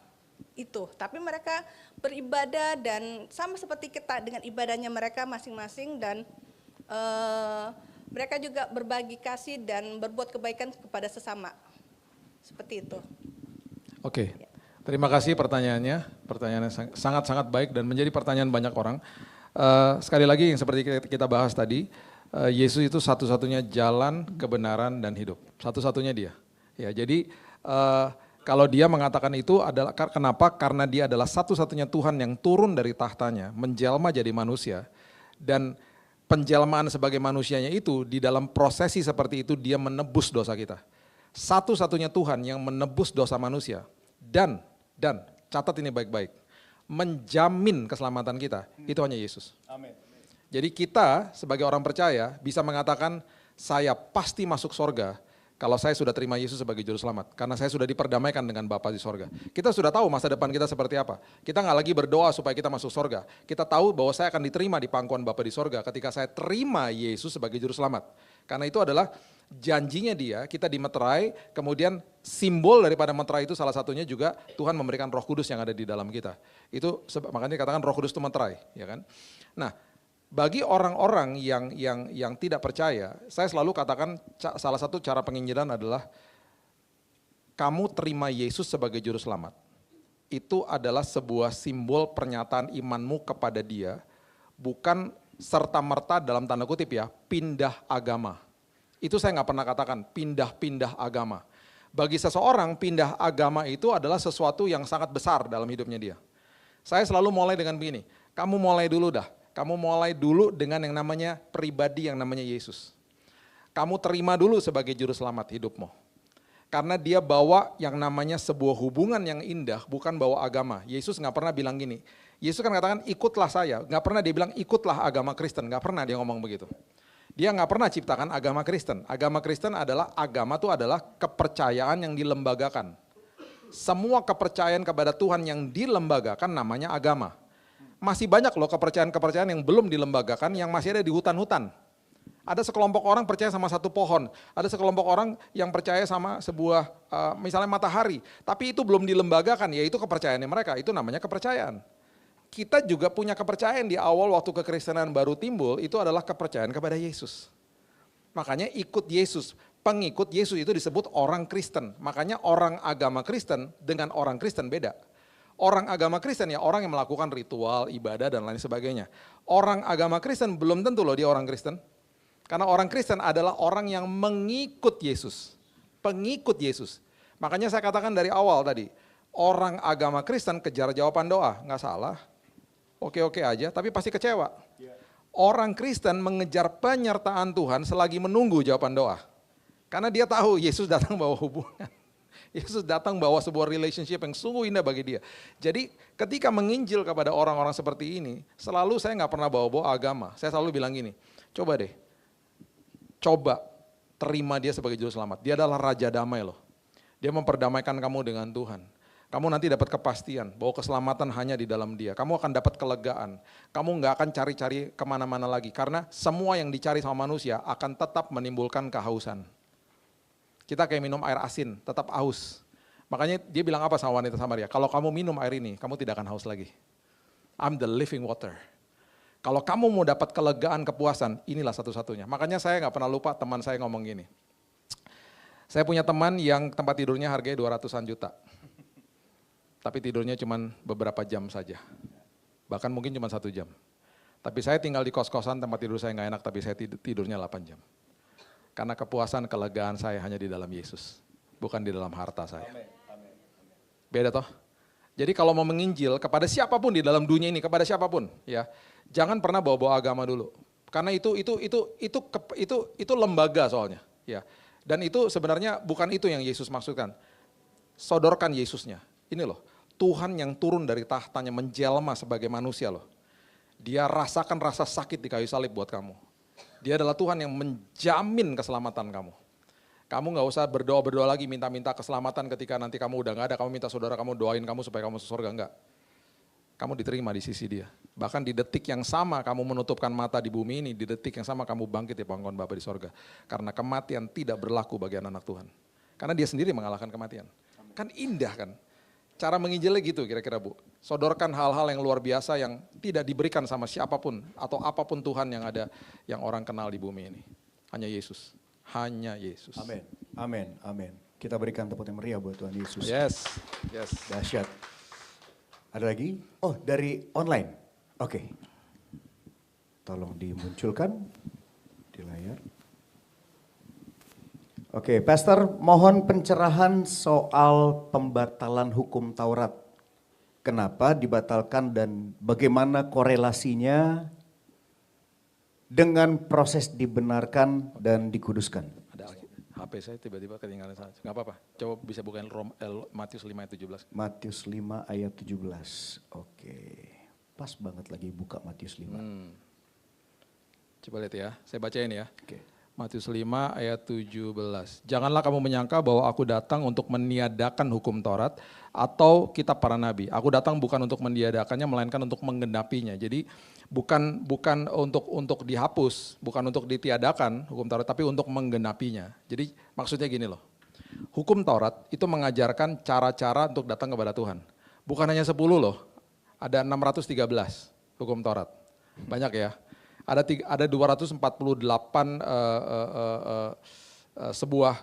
Speaker 4: itu. Tapi mereka beribadah dan sama seperti kita dengan ibadahnya mereka masing-masing, dan mereka juga berbagi kasih dan berbuat kebaikan kepada sesama. Seperti itu.
Speaker 1: Oke, terima kasih pertanyaannya sangat-sangat baik dan menjadi pertanyaan banyak orang. Sekali lagi yang seperti kita bahas tadi, Yesus itu satu-satunya jalan, kebenaran, dan hidup. Satu-satunya dia. Ya, jadi kalau dia mengatakan itu adalah kenapa? Karena dia adalah satu-satunya Tuhan yang turun dari tahtanya, menjelma jadi manusia, dan penjelmaan sebagai manusianya itu di dalam prosesi seperti itu dia menebus dosa kita. Satu-satunya Tuhan yang menebus dosa manusia dan catat ini baik-baik, menjamin keselamatan kita, itu hanya Yesus.
Speaker 2: Amin.
Speaker 1: Jadi kita sebagai orang percaya bisa mengatakan saya pasti masuk sorga kalau saya sudah terima Yesus sebagai juru selamat, karena saya sudah diperdamaikan dengan Bapa di sorga. Kita sudah tahu masa depan kita seperti apa. Kita nggak lagi berdoa supaya kita masuk sorga. Kita tahu bahwa saya akan diterima di pangkuan Bapa di sorga ketika saya terima Yesus sebagai juru selamat. Karena itu adalah janjinya dia, kita dimeterai, kemudian simbol daripada meterai itu salah satunya juga Tuhan memberikan Roh Kudus yang ada di dalam kita. Itu makanya dikatakan Roh Kudus itu meterai, ya kan? Nah, bagi orang-orang yang tidak percaya, saya selalu katakan salah satu cara penginjilan adalah kamu terima Yesus sebagai juru selamat. Itu adalah sebuah simbol pernyataan imanmu kepada dia, bukan serta-merta dalam tanda kutip ya, pindah agama. Itu saya nggak pernah katakan pindah-pindah agama. Bagi seseorang pindah agama itu adalah sesuatu yang sangat besar dalam hidupnya dia. Saya selalu mulai dengan begini, kamu mulai dulu dah. Kamu mulai dulu dengan yang namanya pribadi yang namanya Yesus. Kamu terima dulu sebagai juru selamat hidupmu. Karena dia bawa yang namanya sebuah hubungan yang indah, bukan bawa agama. Yesus nggak pernah bilang gini. Yesus kan katakan ikutlah saya. Nggak pernah dia bilang ikutlah agama Kristen. Nggak pernah dia ngomong begitu. Dia nggak pernah ciptakan agama Kristen. Agama Kristen adalah, agama itu adalah kepercayaan yang dilembagakan. Semua kepercayaan kepada Tuhan yang dilembagakan namanya agama. Masih banyak loh kepercayaan-kepercayaan yang belum dilembagakan, yang masih ada di hutan-hutan. Ada sekelompok orang percaya sama satu pohon, ada sekelompok orang yang percaya sama sebuah misalnya matahari, tapi itu belum dilembagakan, yaitu kepercayaannya mereka, itu namanya kepercayaan. Kita juga punya kepercayaan di awal waktu kekristenan baru timbul, itu adalah kepercayaan kepada Yesus. Makanya ikut Yesus, pengikut Yesus itu disebut orang Kristen. Makanya orang agama Kristen dengan orang Kristen beda. Orang agama Kristen ya orang yang melakukan ritual, ibadah dan lain sebagainya. Orang agama Kristen belum tentu loh dia orang Kristen. Karena orang Kristen adalah orang yang mengikut Yesus. Pengikut Yesus. Makanya saya katakan dari awal tadi, orang agama Kristen kejar jawaban doa, nggak salah. Oke-oke aja, tapi pasti kecewa. Orang Kristen mengejar penyertaan Tuhan selagi menunggu jawaban doa. Karena dia tahu Yesus datang bawa hubungan. Yesus datang bawa sebuah relationship yang sungguh indah bagi dia. Jadi ketika menginjil kepada orang-orang seperti ini, selalu saya nggak pernah bawa-bawa agama. Saya selalu bilang gini, coba terima dia sebagai juru selamat. Dia adalah Raja Damai loh. Dia memperdamaikan kamu dengan Tuhan. Kamu nanti dapat kepastian bahwa keselamatan hanya di dalam dia. Kamu akan dapat kelegaan. Kamu nggak akan cari-cari kemana-mana lagi. Karena semua yang dicari sama manusia akan tetap menimbulkan kehausan. Kita kayak minum air asin, tetap haus. Makanya dia bilang apa sama wanita Samaria? Kalau kamu minum air ini, kamu tidak akan haus lagi. I'm the living water. Kalau kamu mau dapat kelegaan, kepuasan, inilah satu-satunya. Makanya saya nggak pernah lupa teman saya ngomong gini. Saya punya teman yang tempat tidurnya harganya 200-an juta. Tapi tidurnya cuma beberapa jam saja. Bahkan mungkin cuma 1 jam. Tapi saya tinggal di kos-kosan, tempat tidur saya nggak enak, tapi saya tidurnya 8 jam. Karena kepuasan, kelegaan saya hanya di dalam Yesus. Bukan di dalam harta saya. Beda toh? Jadi kalau mau menginjil kepada siapapun di dalam dunia ini, kepada siapapun, ya, jangan pernah bawa-bawa agama dulu. Karena itu lembaga soalnya, ya. Dan itu sebenarnya bukan itu yang Yesus maksudkan. Sodorkan Yesusnya. Ini loh, Tuhan yang turun dari tahtanya menjelma sebagai manusia loh. Dia rasakan rasa sakit di kayu salib buat kamu. Dia adalah Tuhan yang menjamin keselamatan kamu. Kamu gak usah berdoa-berdoa lagi, minta-minta keselamatan ketika nanti kamu udah gak ada, kamu minta saudara kamu doain kamu supaya kamu ke surga, enggak. Kamu diterima di sisi dia. Bahkan di detik yang sama kamu menutupkan mata di bumi ini, di detik yang sama kamu bangkit di pangkuan Bapa di sorga. Karena kematian tidak berlaku bagi anak Tuhan. Karena dia sendiri mengalahkan kematian. Kan indah kan? Cara menginjilnya gitu kira-kira Bu. Sodorkan hal-hal yang luar biasa yang tidak diberikan sama siapapun atau apapun Tuhan yang ada, yang orang kenal di bumi ini. Hanya Yesus. Hanya Yesus.
Speaker 2: Amin, amin, amin. Kita berikan tepuk yang meriah buat Tuhan Yesus.
Speaker 1: Yes, yes.
Speaker 2: Dahsyat. Ada lagi? Oh, dari online. Oke. Tolong dimunculkan di layar. Oke, Pastor, mohon pencerahan soal pembatalan hukum Taurat. Kenapa dibatalkan dan bagaimana korelasinya dengan proses dibenarkan dan dikuduskan?
Speaker 1: Ada lagi. HP saya tiba-tiba ketinggalan saja. Enggak apa-apa. Coba bisa bukain Matius 5 ayat 17.
Speaker 2: Matius 5 ayat 17. Oke. Pas banget lagi buka Matius 5.
Speaker 1: Coba lihat ya. Saya bacain ya.
Speaker 2: Oke.
Speaker 1: Matius 5 ayat 17. Janganlah kamu menyangka bahwa aku datang untuk meniadakan hukum Taurat atau kitab para nabi. Aku datang bukan untuk meniadakannya melainkan untuk menggenapinya. Jadi bukan untuk dihapus, bukan untuk ditiadakan hukum Taurat, tapi untuk menggenapinya. Jadi maksudnya gini loh. Hukum Taurat itu mengajarkan cara-cara untuk datang kepada Tuhan. Bukan hanya 10 loh. Ada 613 hukum Taurat. Banyak ya. Ada 248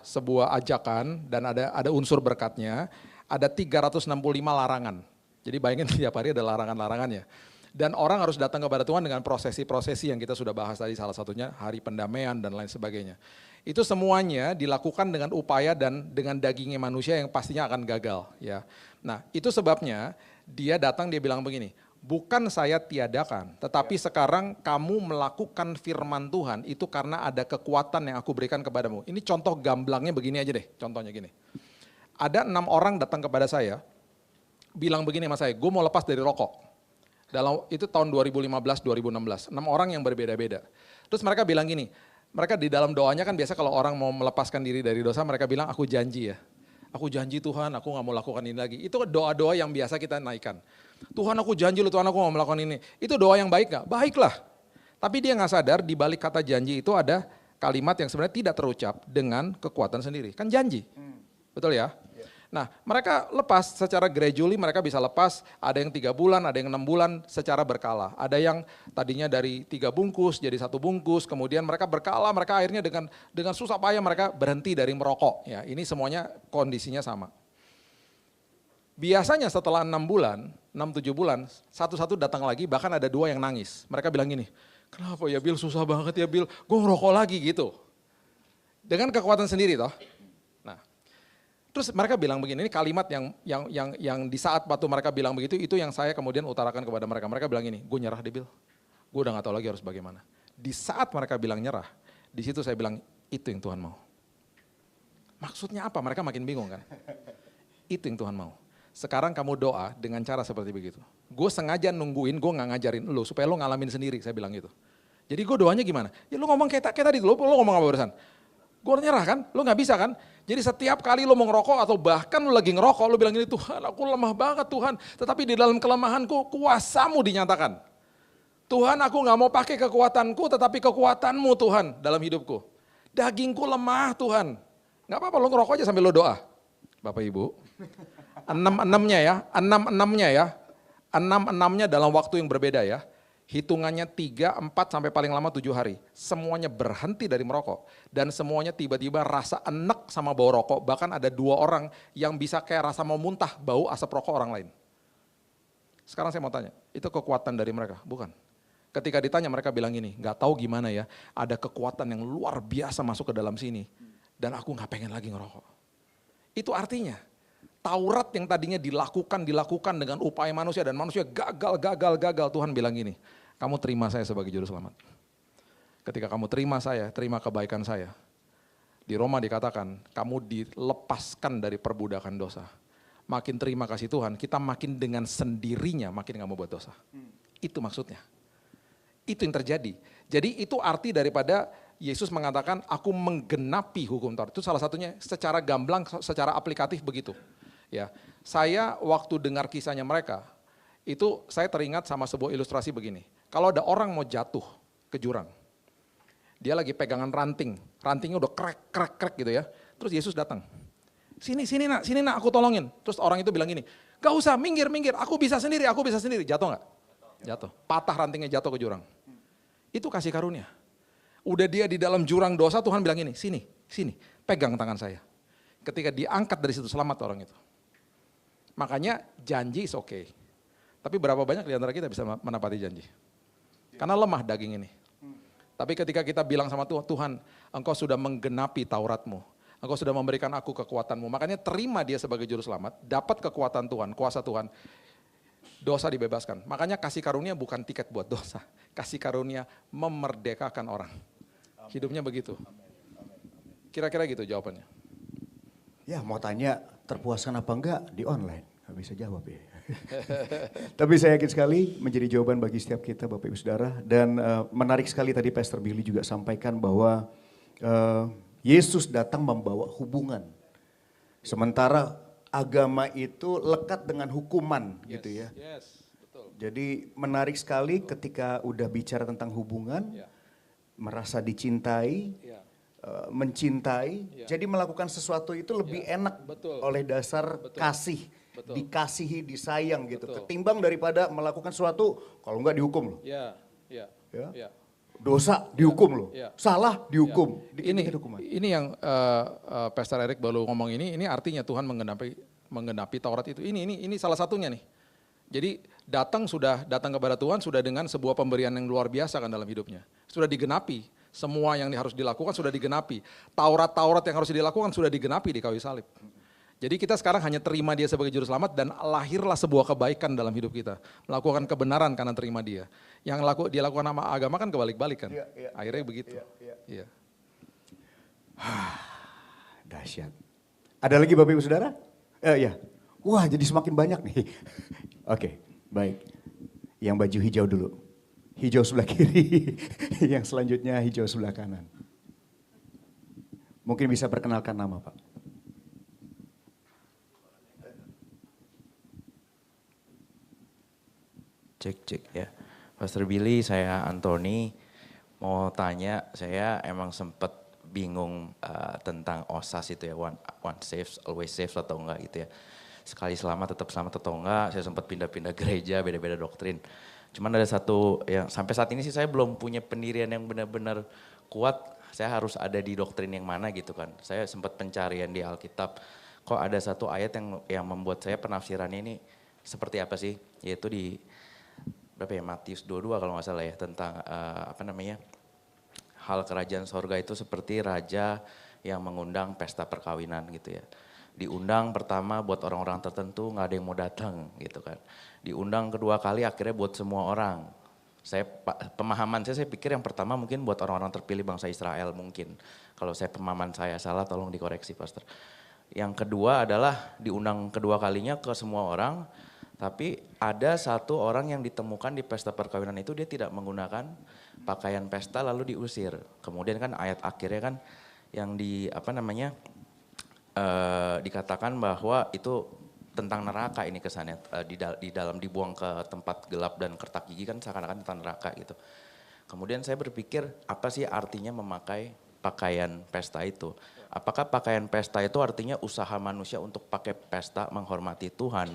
Speaker 1: sebuah ajakan dan ada unsur berkatnya, ada 365 larangan. Jadi bayangin tiap hari ada larangan-larangannya. Dan orang harus datang kepada Tuhan dengan prosesi-prosesi yang kita sudah bahas tadi, salah satunya hari pendamaian dan lain sebagainya. Itu semuanya dilakukan dengan upaya dan dengan dagingnya manusia yang pastinya akan gagal. Ya. Nah itu sebabnya dia datang, dia bilang begini, bukan saya tiadakan, tetapi sekarang kamu melakukan firman Tuhan itu karena ada kekuatan yang aku berikan kepadamu. Ini contoh gamblangnya begini aja deh, contohnya gini. Ada 6 orang datang kepada saya, bilang begini sama saya, gue mau lepas dari rokok. Itu tahun 2015-2016, 6 orang yang berbeda-beda. Terus mereka bilang gini, mereka di dalam doanya kan biasa kalau orang mau melepaskan diri dari dosa, mereka bilang aku janji ya. Aku janji Tuhan, aku gak mau lakukan ini lagi. Itu doa-doa yang biasa kita naikkan. Tuhan aku janji lu, Tuhan aku gak mau melakukan ini. Itu doa yang baik gak? Baiklah. Tapi dia gak sadar di balik kata janji itu ada kalimat yang sebenarnya tidak terucap dengan kekuatan sendiri. Kan janji. Betul ya? Nah mereka lepas secara gradually, mereka bisa lepas. Ada yang 3 bulan, ada yang 6 bulan secara berkala. Ada yang tadinya dari 3 bungkus jadi 1 bungkus. Kemudian mereka berkala, mereka akhirnya dengan susah payah mereka berhenti dari merokok. Ya, ini semuanya kondisinya sama. Biasanya setelah 6 bulan, 6-7 bulan, satu-satu datang lagi, bahkan ada 2 yang nangis. Mereka bilang gini, kenapa ya Bill, susah banget ya Bill, gue ngerokok lagi gitu. Dengan kekuatan sendiri toh. Nah, terus mereka bilang begini, ini kalimat yang di saat waktu mereka bilang begitu, itu yang saya kemudian utarakan kepada mereka. Mereka bilang gini, gue nyerah deh Bill, gue udah gak tahu lagi harus bagaimana. Di saat mereka bilang nyerah, di situ saya bilang, itu yang Tuhan mau. Maksudnya apa? Mereka makin bingung kan. Itu yang Tuhan mau. Sekarang kamu doa dengan cara seperti begitu. Gue sengaja nungguin, gue gak ngajarin lo supaya lo ngalamin sendiri, saya bilang gitu. Jadi gue doanya gimana? Ya lo ngomong kayak tadi, lo ngomong apa barusan? Gue nyerah kan, lo gak bisa kan? Jadi setiap kali lo mau ngerokok atau bahkan lo lagi ngerokok, lo bilang gini, Tuhan aku lemah banget Tuhan. Tetapi di dalam kelemahanku, kuasamu dinyatakan. Tuhan aku gak mau pakai kekuatanku, tetapi kekuatanmu Tuhan dalam hidupku. Dagingku lemah Tuhan. Gak apa-apa lo ngerokok aja sambil lo doa. Bapak Ibu. 6-6-nya ya, 6-6-nya dalam waktu yang berbeda ya. Hitungannya 3, 4 sampai paling lama 7 hari. Semuanya berhenti dari merokok. Dan semuanya tiba-tiba rasa enek sama bau rokok. Bahkan ada 2 orang yang bisa kayak rasa mau muntah bau asap rokok orang lain. Sekarang saya mau tanya, itu kekuatan dari mereka? Bukan. Ketika ditanya mereka bilang gini, gak tahu gimana ya, ada kekuatan yang luar biasa masuk ke dalam sini. Dan aku gak pengen lagi ngerokok. Itu artinya, Taurat yang tadinya dilakukan dengan upaya manusia dan manusia gagal. Tuhan bilang gini, kamu terima saya sebagai juru selamat. Ketika kamu terima saya, terima kebaikan saya. Di Roma dikatakan, kamu dilepaskan dari perbudakan dosa. Makin terima kasih Tuhan, kita makin dengan sendirinya makin gak mau buat dosa. Itu maksudnya. Itu yang terjadi. Jadi itu arti daripada Yesus mengatakan, aku menggenapi hukum Taurat. Itu salah satunya secara gamblang, secara aplikatif begitu. Ya, saya waktu dengar kisahnya mereka, itu saya teringat sama sebuah ilustrasi begini. Kalau ada orang mau jatuh ke jurang, dia lagi pegangan ranting, rantingnya udah krek gitu ya. Terus Yesus datang, sini nak, aku tolongin. Terus orang itu bilang gini, gak usah, minggir, aku bisa sendiri. Jatuh gak? Jatuh, patah rantingnya, jatuh ke jurang. Itu kasih karunia. Udah dia di dalam jurang dosa, Tuhan bilang gini, sini, pegang tangan saya. Ketika diangkat dari situ, selamat orang itu. Makanya janji is okay. Tapi berapa banyak di antara kita bisa menepati janji? Karena lemah daging ini. Tapi ketika kita bilang sama Tuhan, Tuhan, Engkau sudah menggenapi Taurat-Mu. Engkau sudah memberikan aku kekuatan-Mu. Makanya terima dia sebagai juru selamat, dapat kekuatan Tuhan, kuasa Tuhan. Dosa dibebaskan. Makanya kasih karunia bukan tiket buat dosa. Kasih karunia memerdekakan orang. Hidupnya begitu. Kira-kira gitu jawabannya.
Speaker 2: Ya mau tanya terpuaskan apa enggak di online, nggak bisa jawab ya. Tapi saya yakin sekali menjadi jawaban bagi setiap kita Bapak Ibu Saudara. Dan menarik sekali tadi Pastor Billy juga sampaikan bahwa Yesus datang membawa hubungan. Sementara agama itu lekat dengan hukuman gitu ya.
Speaker 1: Yes, betul.
Speaker 2: Jadi menarik sekali ketika udah bicara tentang hubungan, merasa dicintai, mencintai, jadi melakukan sesuatu itu lebih enak oleh dasar kasih, dikasihi, disayang gitu. Ketimbang daripada melakukan sesuatu kalau enggak dihukum loh. Dosa dihukum loh, salah dihukum.
Speaker 1: Ini yang Pastor Eric baru ngomong ini artinya Tuhan menggenapi Taurat itu. Ini salah satunya nih. Jadi datang kepada Tuhan sudah dengan sebuah pemberian yang luar biasa kan dalam hidupnya. Sudah digenapi. Semua yang harus dilakukan sudah digenapi. Taurat yang harus dilakukan sudah digenapi di kayu salib. Jadi kita sekarang hanya terima dia sebagai juru selamat dan lahirlah sebuah kebaikan dalam hidup kita. Melakukan kebenaran karena terima dia. Yang dia lakukan sama agama kan kebalik-balik kan. Akhirnya begitu. Iya.
Speaker 2: Dahsyat. Ada lagi Bapak Ibu Saudara? Ya. Wah jadi semakin banyak nih. Oke, baik. Yang baju hijau dulu. Hijau sebelah kiri, yang selanjutnya hijau sebelah kanan. Mungkin bisa perkenalkan nama Pak.
Speaker 5: Cek ya. Pastor Billy, saya Anthony. Mau tanya, saya emang sempat bingung tentang OSAS itu ya, one saves, always saves atau enggak gitu ya. Sekali selamat tetap selamat atau enggak, saya sempat pindah-pindah gereja, beda-beda doktrin. Cuman ada satu yang sampai saat ini sih saya belum punya pendirian yang benar-benar kuat, saya harus ada di doktrin yang mana gitu kan. Saya sempat pencarian di Alkitab, kok ada satu ayat yang membuat saya penafsirannya ini seperti apa sih, yaitu di Matius 22 kalau nggak salah ya, tentang hal kerajaan sorga itu seperti raja yang mengundang pesta perkawinan gitu ya. Diundang pertama buat orang-orang tertentu, nggak ada yang mau datang gitu kan. Diundang kedua kali akhirnya buat semua orang. Pemahaman saya pikir yang pertama mungkin buat orang-orang terpilih bangsa Israel mungkin. Kalau pemahaman saya salah tolong dikoreksi Pastor. Yang kedua adalah diundang kedua kalinya ke semua orang, tapi ada satu orang yang ditemukan di pesta perkawinan itu dia tidak menggunakan pakaian pesta lalu diusir. Kemudian kan ayat akhirnya kan yang dikatakan bahwa itu tentang neraka ini kesannya, di dalam dibuang ke tempat gelap dan kertak gigi kan seakan-akan tentang neraka gitu. Kemudian saya berpikir apa sih artinya memakai pakaian pesta itu? Apakah pakaian pesta itu artinya usaha manusia untuk pakai pesta menghormati Tuhan?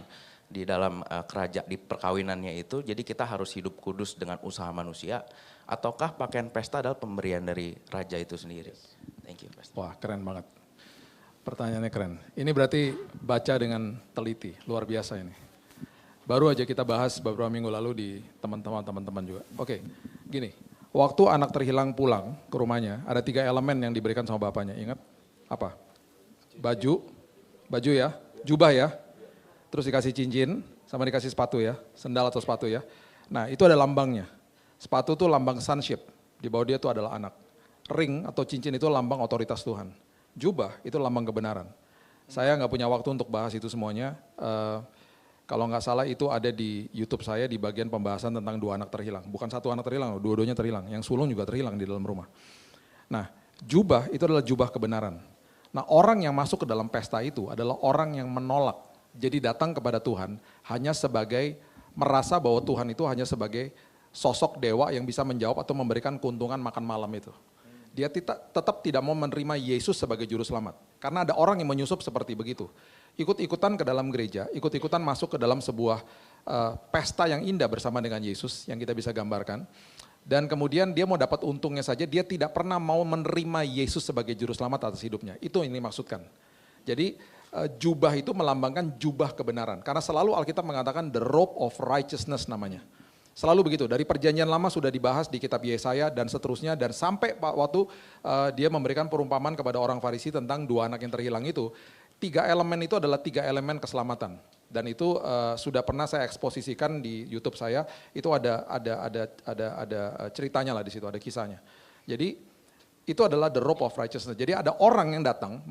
Speaker 5: di dalam kerajaan di perkawinannya itu, jadi kita harus hidup kudus dengan usaha manusia, ataukah pakaian pesta adalah pemberian dari raja itu sendiri? Thank you, Pastor.
Speaker 1: Wah, keren banget. Pertanyaannya keren. Ini berarti baca dengan teliti, luar biasa ini. Baru aja kita bahas beberapa minggu lalu di teman-teman juga. Oke, gini, waktu anak terhilang pulang ke rumahnya, ada 3 elemen yang diberikan sama bapaknya. Ingat apa? Baju ya, jubah ya, terus dikasih cincin, sama dikasih sepatu ya, sendal atau sepatu ya. Nah itu ada lambangnya. Sepatu itu lambang sonship, di bawah dia itu adalah anak. Ring atau cincin itu lambang otoritas Tuhan. Jubah itu lambang kebenaran. Saya nggak punya waktu untuk bahas itu semuanya. Kalau nggak salah itu ada di YouTube saya di bagian pembahasan tentang 2 anak terhilang. Bukan 1 anak terhilang, dua-duanya terhilang. Yang sulung juga terhilang di dalam rumah. Nah jubah itu adalah jubah kebenaran. Nah orang yang masuk ke dalam pesta itu adalah orang yang menolak. Jadi datang kepada Tuhan hanya sebagai merasa bahwa Tuhan itu hanya sebagai sosok dewa yang bisa menjawab atau memberikan keuntungan makan malam itu. Dia tetap tidak mau menerima Yesus sebagai juru selamat. Karena ada orang yang menyusup seperti begitu. Ikut-ikutan ke dalam gereja, ikut-ikutan masuk ke dalam sebuah pesta yang indah bersama dengan Yesus yang kita bisa gambarkan. Dan kemudian dia mau dapat untungnya saja, dia tidak pernah mau menerima Yesus sebagai juru selamat atas hidupnya. Itu yang dimaksudkan. Jadi jubah itu melambangkan jubah kebenaran. Karena selalu Alkitab mengatakan the robe of righteousness namanya. Selalu begitu, dari perjanjian lama sudah dibahas di kitab Yesaya dan seterusnya. Dan sampai waktu dia memberikan perumpamaan kepada orang Farisi tentang 2 anak yang terhilang itu. 3 elemen itu adalah 3 elemen keselamatan. Dan itu sudah pernah saya eksposisikan di YouTube saya. Itu ada ceritanya lah di situ, ada kisahnya. Jadi itu adalah the robe of righteousness. Jadi ada orang yang datang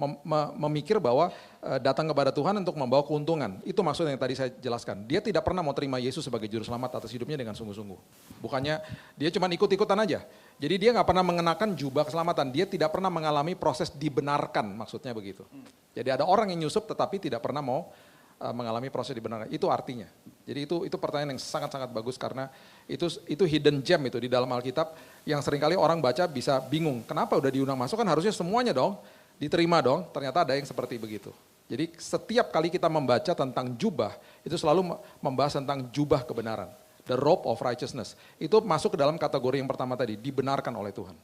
Speaker 1: memikir bahwa datang kepada Tuhan untuk membawa keuntungan. Itu maksud yang tadi saya jelaskan. Dia tidak pernah mau terima Yesus sebagai juru selamat atas hidupnya dengan sungguh-sungguh. Bukannya dia cuma ikut-ikutan aja. Jadi dia nggak pernah mengenakan jubah keselamatan. Dia tidak pernah mengalami proses dibenarkan, maksudnya begitu. Jadi ada orang yang nyusup tetapi tidak pernah mau mengalami proses dibenarkan. Itu artinya. Jadi itu pertanyaan yang sangat-sangat bagus karena itu hidden gem itu di dalam Alkitab yang seringkali orang baca bisa bingung. Kenapa udah diundang masuk kan harusnya semuanya dong diterima dong. Ternyata ada yang seperti begitu. Jadi setiap kali kita membaca tentang jubah itu selalu membahas tentang jubah kebenaran. The robe of righteousness. Itu masuk ke dalam kategori yang pertama tadi, dibenarkan oleh Tuhan.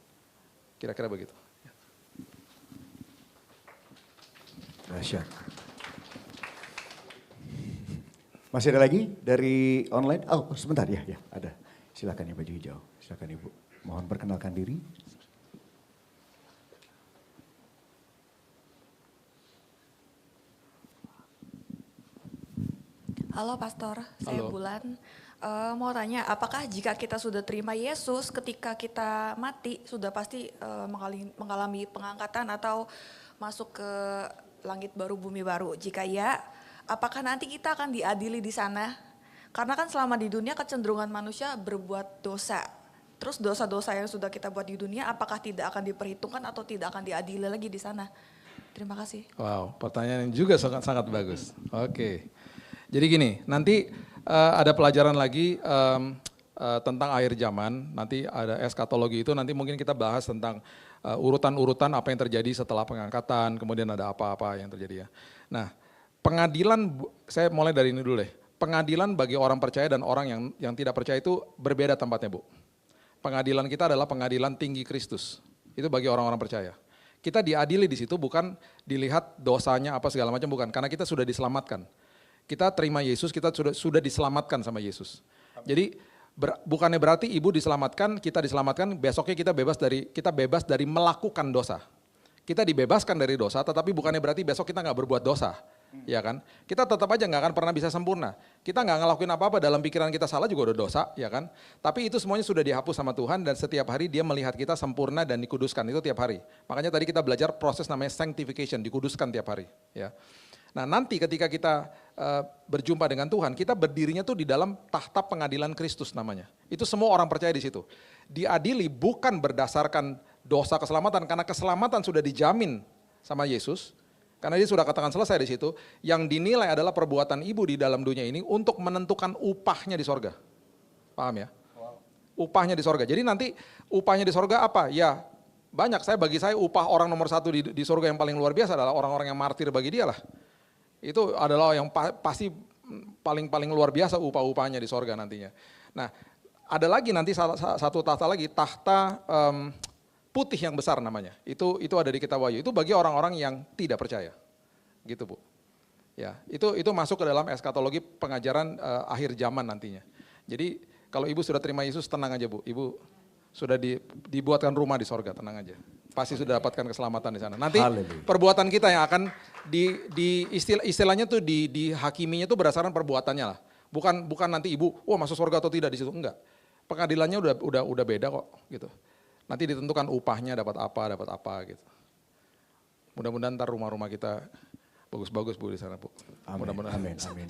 Speaker 1: Kira-kira begitu.
Speaker 2: Dahsyat. Masih ada lagi dari online? Oh sebentar ya, ada. Silakan ya baju hijau, silakan Ibu. Mohon perkenalkan diri.
Speaker 6: Halo Pastor, saya
Speaker 1: Halo.
Speaker 6: Bulan. Mau tanya, apakah jika kita sudah terima Yesus, ketika kita mati sudah pasti mengalami pengangkatan atau masuk ke langit baru, bumi baru? Jika ya, apakah nanti kita akan diadili di sana? Karena kan selama di dunia kecenderungan manusia berbuat dosa. Terus dosa-dosa yang sudah kita buat di dunia, apakah tidak akan diperhitungkan atau tidak akan diadili lagi di sana? Terima kasih.
Speaker 1: Wow, pertanyaan yang juga sangat bagus. Oke. Jadi gini, nanti ada pelajaran lagi tentang akhir zaman, nanti ada eskatologi itu, nanti mungkin kita bahas tentang urutan-urutan apa yang terjadi setelah pengangkatan, kemudian ada apa-apa yang terjadi ya. Nah, pengadilan, saya mulai dari ini dulu deh. Pengadilan bagi orang percaya dan orang yang tidak percaya itu berbeda tempatnya, Bu. Pengadilan kita adalah pengadilan tinggi Kristus. Itu bagi orang-orang percaya. Kita diadili di situ bukan dilihat dosanya apa segala macam, bukan. Karena kita sudah diselamatkan. Kita terima Yesus, kita sudah diselamatkan sama Yesus. Jadi bukannya berarti ibu diselamatkan, kita diselamatkan, besoknya kita bebas dari melakukan dosa. Kita dibebaskan dari dosa, tetapi bukannya berarti besok kita nggak berbuat dosa, ya kan? Kita tetap aja nggak akan pernah bisa sempurna. Kita nggak ngelakuin apa-apa, dalam pikiran kita salah juga udah dosa, ya kan? Tapi itu semuanya sudah dihapus sama Tuhan dan setiap hari Dia melihat kita sempurna dan dikuduskan, itu tiap hari. Makanya tadi kita belajar proses namanya sanctification, dikuduskan tiap hari, ya. Nah nanti ketika kita berjumpa dengan Tuhan, kita berdirinya tuh di dalam tahta pengadilan Kristus namanya. Itu semua orang percaya di situ. Diadili bukan berdasarkan dosa keselamatan, karena keselamatan sudah dijamin sama Yesus. Karena dia sudah katakan selesai di situ. Yang dinilai adalah perbuatan ibu di dalam dunia ini untuk menentukan upahnya di sorga. Paham ya? Upahnya di sorga. Jadi nanti upahnya di sorga apa? Ya banyak, bagi saya upah orang nomor 1 di sorga yang paling luar biasa adalah orang-orang yang martir bagi dia lah. Itu adalah yang pasti paling luar biasa upah-upahnya di sorga nantinya. Nah, ada lagi nanti satu tahta lagi, tahta putih yang besar namanya. Itu ada di kitab Wahyu. Itu bagi orang-orang yang tidak percaya. Gitu, Bu. Ya, itu masuk ke dalam eskatologi pengajaran akhir zaman nantinya. Jadi kalau Ibu sudah terima Yesus, tenang aja, Bu. Ibu sudah dibuatkan rumah di sorga, tenang aja. Pasti sudah dapatkan keselamatan di sana. Nanti perbuatan kita yang akan istilahnya tuh dihakiminya tuh berdasarkan perbuatannya lah. Bukan nanti Ibu, masuk sorga atau tidak di situ, enggak. Pengadilannya udah beda kok gitu. Nanti ditentukan upahnya dapat apa gitu. Mudah-mudahan ntar rumah-rumah kita bagus-bagus Bu di sana, Bu.
Speaker 2: Amin,
Speaker 1: Mudah-mudahan.
Speaker 2: amin.